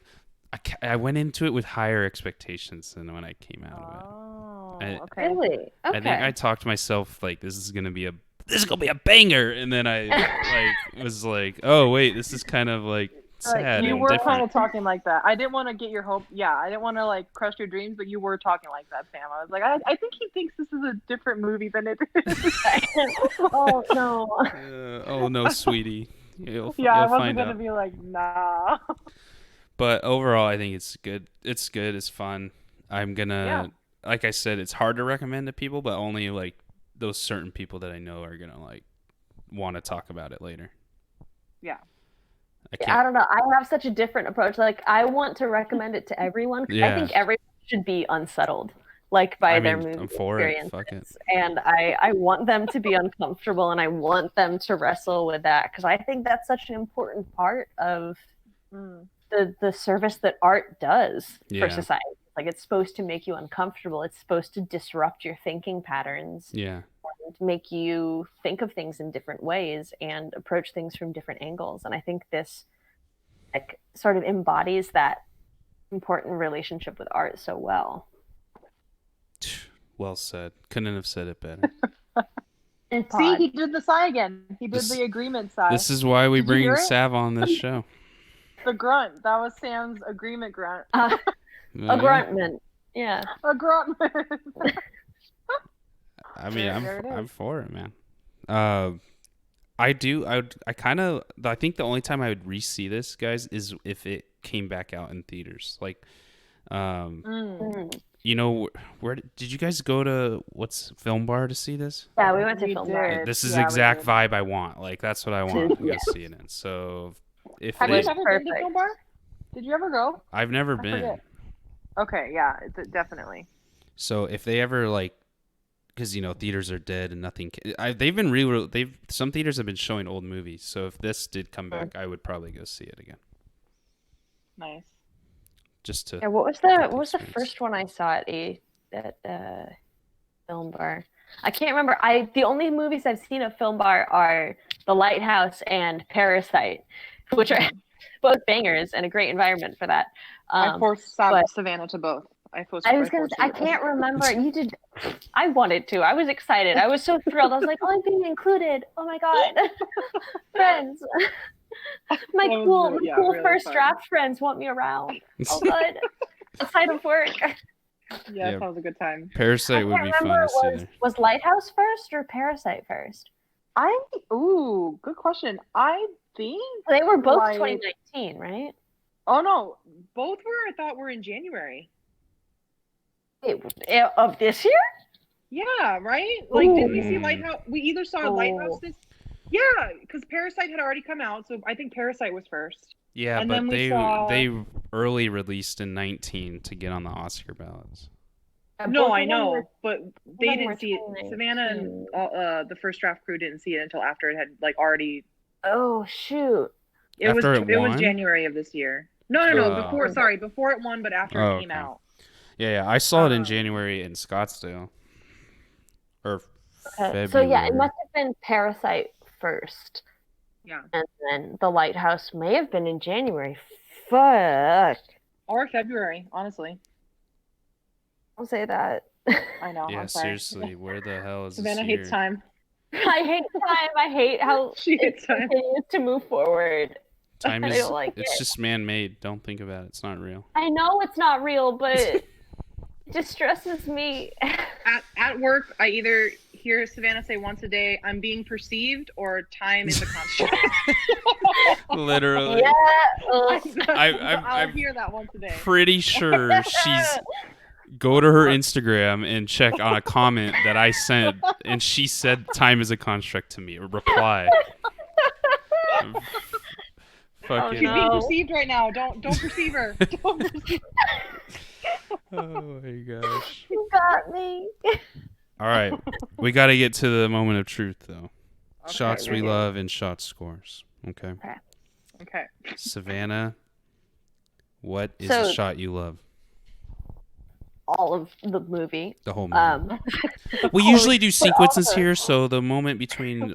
went into it with higher expectations than when I came out of it. Okay. Really? I think Okay. I talked myself like this is gonna be a banger, and then I like was like, oh wait, this is kind of like sad You and were different. kind of talking like that. I didn't want to get your hope. Yeah, I didn't want to like crush your dreams, but you were talking like that, Sam. I was like, I think he thinks this is a different movie than it is. Oh no. Oh no, sweetie. Yeah, You'll I wasn't find gonna out. be like, nah. But overall, I think it's good. It's good. It's fun. I'm gonna, like I said, it's hard to recommend to people, but only like those certain people that I know are gonna like want to talk about it later. Yeah. I don't know. I have such a different approach. Like, I want to recommend it to everyone. I think everyone should be unsettled, like, by their movie I'm for it. experiences. Fuck it. And I want them to be uncomfortable, and I want them to wrestle with that, because I think that's such an important part of the service that art does for society. Like, it's supposed to make you uncomfortable. It's supposed to disrupt your thinking patterns. Yeah. And make you think of things in different ways and approach things from different angles. And I think this like sort of embodies that important relationship with art so well. Well said. Couldn't have said it better. See, he did the sigh again. He did the agreement sigh. This is why we bring Sav on this show. The grunt. That was Sam's agreement grunt. A gruntman. Yeah. A gruntman. I mean, I'm for it, man. I think the only time I would re-see this, guys, is if it came back out in theaters. Like, you know, where did you guys go to? What's Film Bar to see this? Yeah, we went to Film Bar. This is the exact vibe I want. Like, that's what I want to go see it in. So, if have you ever been to Film Bar? Did you ever go? I've never been. Forget. Okay, yeah, definitely. So if they ever like, because you know theaters are dead and nothing. Some theaters have been showing old movies. So if this did come back, I would probably go see it again. Nice. Just to. Yeah, what was the first one I saw at Film Bar? I can't remember. The only movies I've seen at Film Bar are The Lighthouse and Parasite, which are both bangers and a great environment for that. I forced Savannah to both. I can't remember. You did. I wanted to. I was excited. I was so thrilled. I was like, "Oh, I'm being included! Oh my god, friends! My cool really first draft friends want me around. Oh good, excited for work." Yeah, that was a good time. Parasite would be fun to see. Was Lighthouse first or Parasite first? Good question. I think they were both 2019, right? Oh no, both were. I thought were in January. Of this year? Yeah, right? Like, didn't we see Lighthouse? We either saw Lighthouse this... Yeah, because Parasite had already come out, so I think Parasite was first. Yeah, and but they early released in 19 to get on the Oscar ballots. No, I know, but they didn't see it. Savannah and the first draft crew didn't see it until after it had, like, already... Oh, shoot. It was January of this year. No, before it won, but after it came out. Yeah, I saw it in January in Scottsdale. Or February. So yeah, it must have been Parasite first. Yeah. And then The Lighthouse may have been in January. Fuck. Or February, honestly. I'll say that. I know. Yeah, seriously, where the hell is Savannah hates time. I hate time. I hate how she hates time. Continues to move forward. Time is it's just man-made. Don't think about it. It's not real. I know it's not real, but it distresses me. At work, I either hear Savannah say once a day, "I'm being perceived," or "Time is a construct." Literally. Yeah. I'll hear that once a day. Pretty sure she's go to her Instagram and check on a comment that I sent, and she said "time is a construct" to me. A reply. She's being perceived right now. Don't perceive her. Don't perceive her. Oh my gosh. You got me. All right. We got to get to the moment of truth, though. Okay, shots we love and shot scores. Okay. Okay. Savannah, what is the shot you love? All of the movie. The whole movie. We usually do sequences here, so the moment between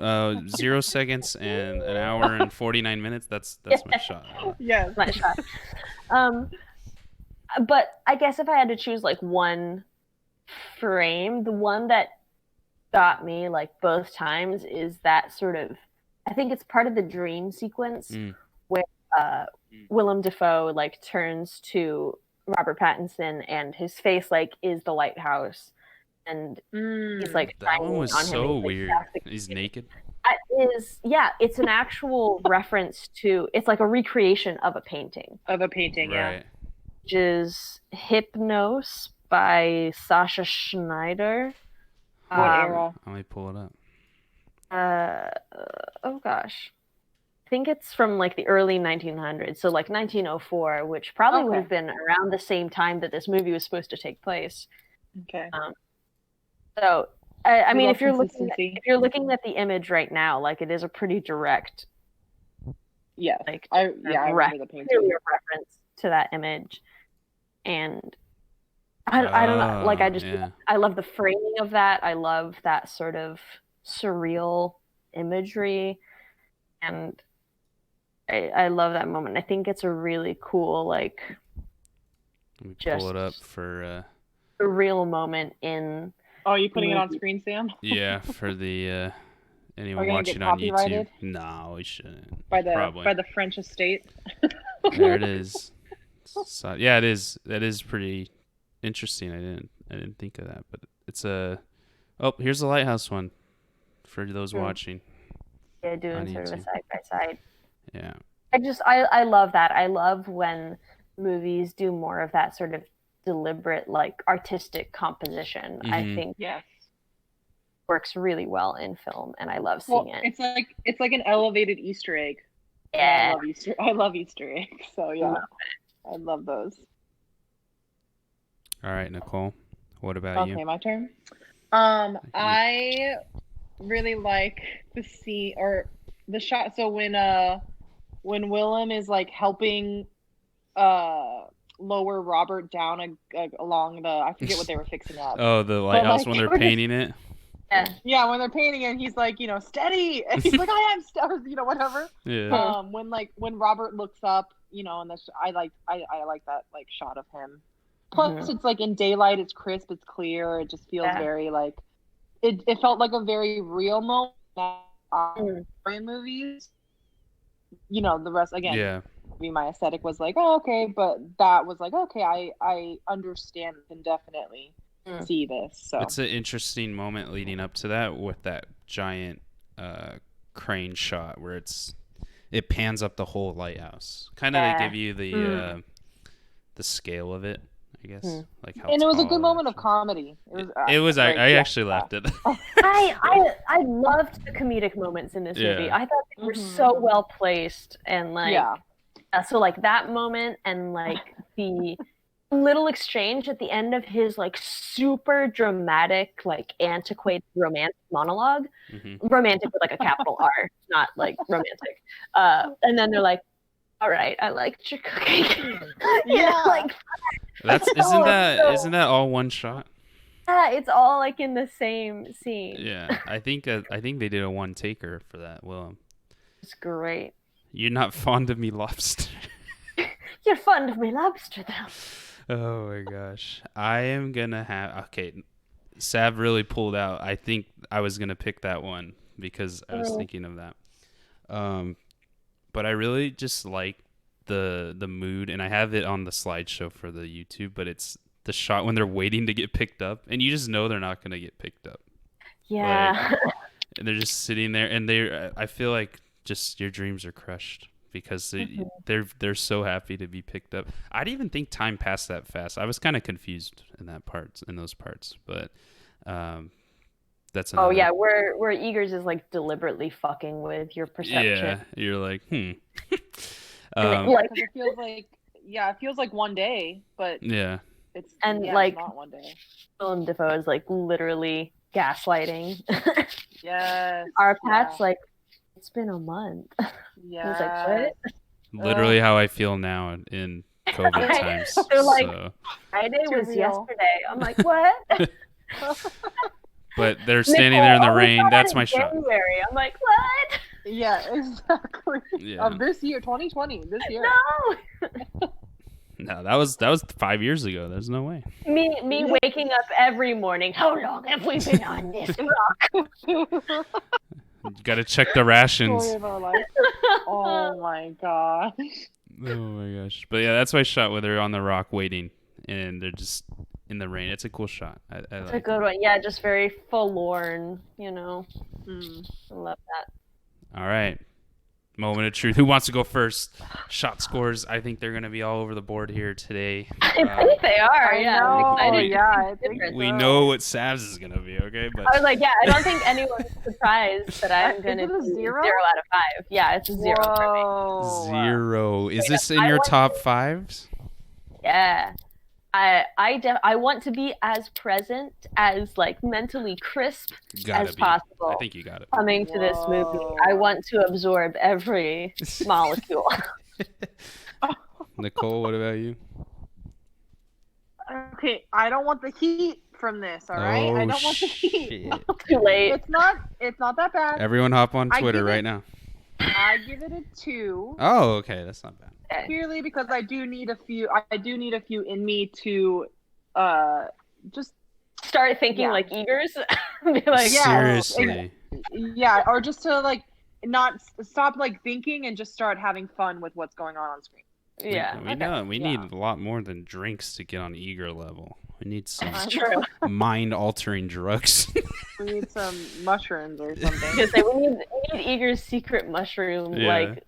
0 seconds and an hour and 49 minutes, that's my shot. Yes. My shot. But I guess if I had to choose like one frame. The one that got me like both times is that sort of, I think it's part of the dream sequence where Willem Dafoe like turns to Robert Pattinson and his face like is the lighthouse, and he's like that one was on so him. weird. He's naked. It is, yeah, it's an actual reference to, it's like a recreation of a painting. Right. Which is Hypnos by Sasha Schneider. What era? Let me pull it up. Oh gosh. I think it's from like the early 1900s, so like 1904, which probably would have been around the same time that this movie was supposed to take place. Okay. So I mean, if you're looking at the image right now, like it is a pretty direct, like I remember the painting. Reference to that image, and I don't know, like I love the framing of that. I love that sort of surreal imagery, and I love that moment. I think it's a really cool, like, let me pull it up for a real moment in. Oh, are you putting it on screen, Sam? Yeah, for the anyone watching on YouTube. No, we shouldn't. By the French estate. There it is. So, yeah, it is. That is pretty interesting. I didn't think of that, but it's a. Oh, here's the Lighthouse one for those watching. Yeah, doing sort of a side by side. Yeah. I love that. I love when movies do more of that sort of deliberate, like, artistic composition. I think works really well in film, and I love seeing it. It's like an elevated Easter egg. Yeah, I love Easter eggs. So yeah, I love those. All right, Nicole, what about you? Okay, my turn. I really like the scene or the shot. So when Willem is like helping lower Robert down along the, I forget what they were fixing up. Oh, the lighthouse, when they're painting it. Yeah, when they're painting it, he's like, steady, and he's like, I am steady, whatever. Yeah. When Robert looks up, and I like that like shot of him. Plus, it's like in daylight, it's crisp, it's clear, it just feels very like it felt like a very real moment in movies. The rest again. Yeah. My aesthetic was like, oh, okay, but that was like, okay, I understand and definitely see this. So it's an interesting moment leading up to that with that giant crane shot where it pans up the whole lighthouse, kind of to give you the scale of it, I guess. Like how. And it was a good moment of comedy. It was. I actually laughed at it. I loved the comedic moments in this movie. I thought they were so well placed, and like. So like that moment and like the little exchange at the end of his like super dramatic, like antiquated romantic monologue, romantic with like a capital R, not like romantic. And then they're like, "All right, I liked your cooking." Like isn't that all one shot? Yeah, it's all like in the same scene. Yeah, I think they did a one taker for that. Willem. It's great. You're not fond of me, lobster. You're fond of me, lobster, though. Oh my gosh. I am gonna have. Okay, Sav really pulled out. I think I was gonna pick that one because I was thinking of that. But I really just like the mood, and I have it on the slideshow for the YouTube. But it's the shot when they're waiting to get picked up, and you just know they're not gonna get picked up. Yeah. And they're just sitting there, and I feel like. Just your dreams are crushed because they're so happy to be picked up. I didn't even think time passed that fast. I was kind of confused in those parts, but that's another. Oh yeah, where Eagers is like deliberately fucking with your perception. Yeah, you're like it feels like one day, but it's not one day. Willem Dafoe is like literally gaslighting. Yes, our Pat's like. It's been a month. Yeah. He's like, what? Literally how I feel now in COVID times. They're like, Friday was yesterday. I'm like, what? But they're standing there in the rain. That's my shot. January. I'm like, what? Yeah, exactly. Yeah. Of this year, 2020. This year. No. No, that was 5 years ago. There's no way. Me waking up every morning. How long have we been on this rock? You got to check the rations. Story of our life. Oh my gosh. Oh my gosh. But yeah, that's my shot where they're on the rock waiting and they're just in the rain. It's a cool shot. I It's like a good one. Yeah, just very forlorn, I love that. All right. Moment of truth. Who wants to go first? Shot scores. I think they're going to be all over the board here today. I think they are. I Yeah, know, I'm excited. yeah, I think We know what Sav's is going to be, okay? But I was like, yeah, I don't think anyone's surprised that I'm going to Is it a be 0? 0 out of 5. Yeah, it's a 0 for me. Whoa. 0. Is Wait, this in I your want top 5s? Yeah. I want to be as present, as like mentally crisp Gotta as be. possible I think you got it. coming to this movie. Whoa. I want to absorb every molecule. Nicole, what about you? Okay, I don't want the heat from this, all right? I don't want the heat. shit. Too late. It's not that bad. Everyone hop on I Twitter give it- right now. I give it a 2. Oh, okay. That's not bad. Okay. Purely because I do need a few in me to just Start thinking Yeah. like Eagers. Be like, Yeah. Seriously. or just to like not stop like thinking and just start having fun with what's going on screen. yeah. We know. We Yeah. need a lot more than drinks to get on eager level. We need some It's true. mind-altering drugs. We need some mushrooms or something. Because we need Eager's secret mushroom. Yeah. Like,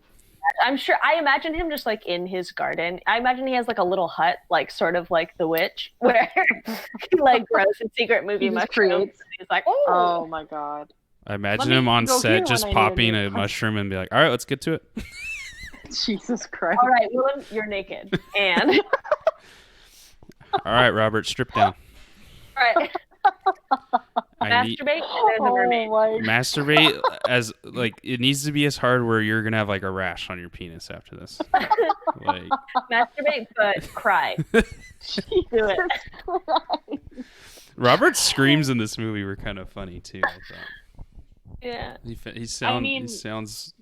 I imagine him just like in his garden. I imagine he has like a little hut, like sort of like the witch, where he like grows his secret movie He just mushrooms. creates. He's like, Oh oh, my god. I imagine me him on go set here just when I need popping a a new- mushroom and be like, all right, let's get to it. Jesus Christ. all right, Willem, you're naked, and All right, Robert, strip down. all right, I need masturbate, and there's a mermaid. my masturbate as like it needs to be as hard where you're gonna have like a rash on your penis after this. Like Masturbate, but cry. Do it. Robert's screams in this movie were kind of funny too. I thought. Yeah. He mean- sounds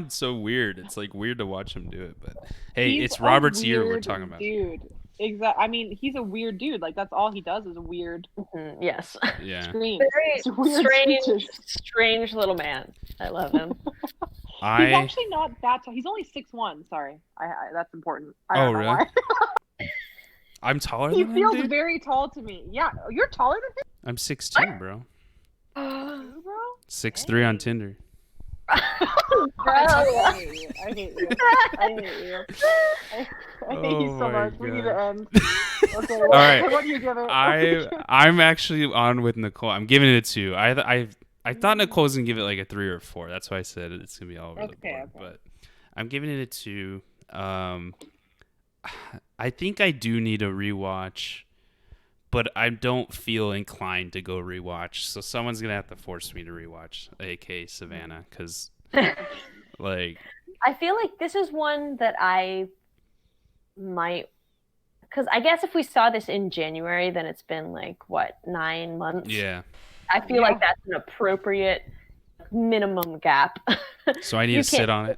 so weird. It's like weird to watch him do it, but hey, He's it's a Robert's year we're weird talking about. Dude. Exactly. I mean, he's a weird dude. Like that's all he does is weird Mhm, yes. Yeah. screams. Very It's weird speeches. strange little man. I love him. He's I actually not that tall. He's only 6'1". Sorry, I that's important. I Oh, don't know really? why. I'm taller He than him, feels dude. very tall to me. Yeah, you're taller than I'm 6'2", bro. him, bro. 6'3" on Tinder. Bro. I hate you. I hate you. I hate you. I hate you Oh so my much. We need God. to end. Okay, All right. what do you give it? I'm actually on with Nicole. I'm giving it a 2. I thought Nicole's gonna give it like a 3 or 4. That's why I said it's gonna be all over the Okay, board. okay. But I'm giving it a 2. I think I do need a rewatch, but I don't feel inclined to go rewatch. So someone's gonna have to force me to rewatch, aka Savannah, because like I feel like this is one that I might, because I guess if we saw this in January, then it's been like what, 9 months. yeah. I feel like that's an appropriate minimum gap. So I need You to sit can't- on it.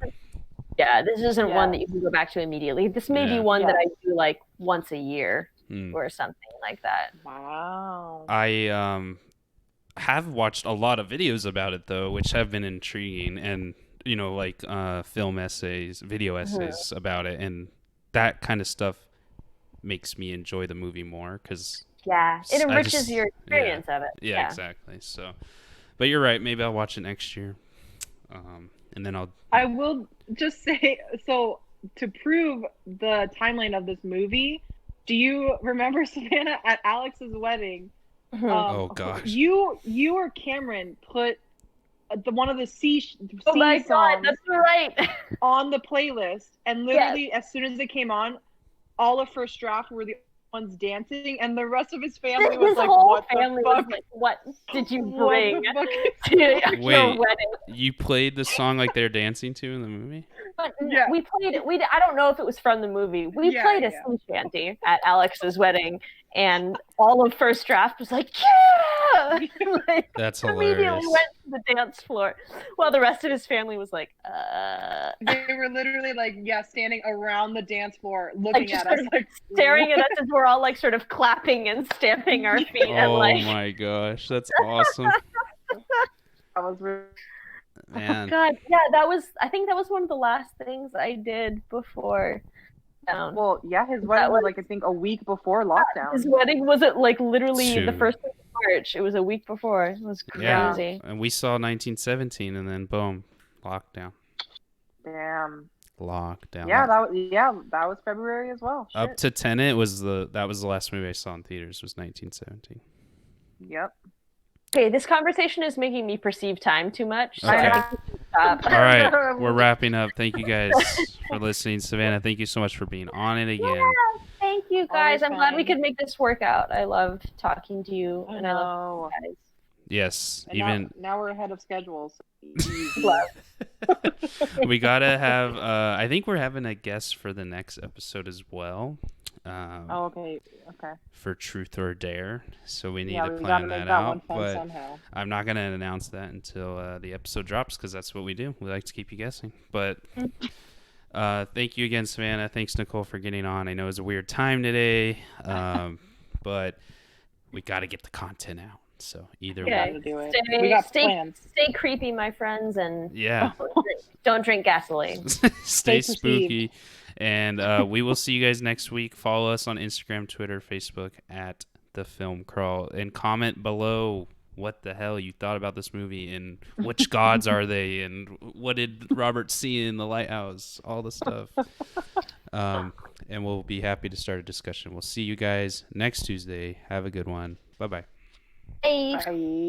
Yeah, this isn't one Yeah. that you can go back to immediately. This may Yeah. be one Yeah. that I do like once a year Hmm. or something like that. Wow. I have watched a lot of videos about it though, which have been intriguing, and like film essays, video essays about it, and that kind of stuff makes me enjoy the movie more because Yeah, it I enriches just- your experience of it. yeah, exactly. So, but you're right. Maybe I'll watch it next year, and then I'll. I will just say, so to prove the timeline of this movie, do you remember, Savannah, at Alex's wedding? Mhm. Oh, gosh. You or Cameron put one of the sea Oh my god, songs that's right. on the playlist, and literally as soon as it came on, all of First Draft were the ones dancing, and the rest of his family was His like, whole "What family the was fuck? like, "What did you What bring the fuck?" to your Wait. wedding?" You played the song like they're dancing to in the movie. But Yeah. we played it. I don't know if it was from the movie. We Yeah, played a yeah. sea shanty at Alex's wedding, and all of First Draft was like, "Yeah!" Like, That's immediately hilarious. went to the dance floor, while the rest of his family was like, They were literally like, standing around the dance floor Like, looking just at us, sort of like staring at us as we're all like sort of clapping and stamping our feet and Oh like. my gosh, that's awesome, I was really man. God, yeah, I think that was one of the last things I did before down. well. Yeah, his wedding was like I think a week before lockdown. His wedding was at like literally the Shoot. 1st week of March. It was a week before. It was Yeah. crazy. And we saw 1917, and then boom, lockdown. Damn. Lockdown. Yeah, that was February as well. Up Shit. to Tenet that was the last movie I saw in theaters, was 1917. Yep. Okay, this conversation is making me perceive time too much. So Okay. I think we should stop. All right, we're wrapping up. Thank you guys for listening. Savannah, thank you so much for being on it again. Yeah, thank you guys. Always I'm glad we fun. could make this work out. I love talking to you, I and I love know. you guys. Yes, And even now we're ahead of schedule. we gotta have. I think we're having a guest for the next episode as well. Oh, okay. For Truth or Dare, so we need Yeah, to we plan gotta make that that out. one fun But somehow. I'm not gonna announce that until the episode drops, because that's what we do. We like to keep you guessing. But thank you again, Savannah. Thanks, Nicole, for getting on. I know it's a weird time today, but we got to get the content out. So either We way, gotta do it. We got plans. Stay creepy, my friends, and yeah, don't drink gasoline. stay Stay spooky. And we will see you guys next week. Follow us on Instagram, Twitter, Facebook at The Film Crawl, and comment below what the hell you thought about this movie, and which gods are they, and what did Robert see in the lighthouse, all the stuff. And we'll be happy to start a discussion. We'll see you guys next Tuesday. Have a good one. Bye-bye. Bye. Bye.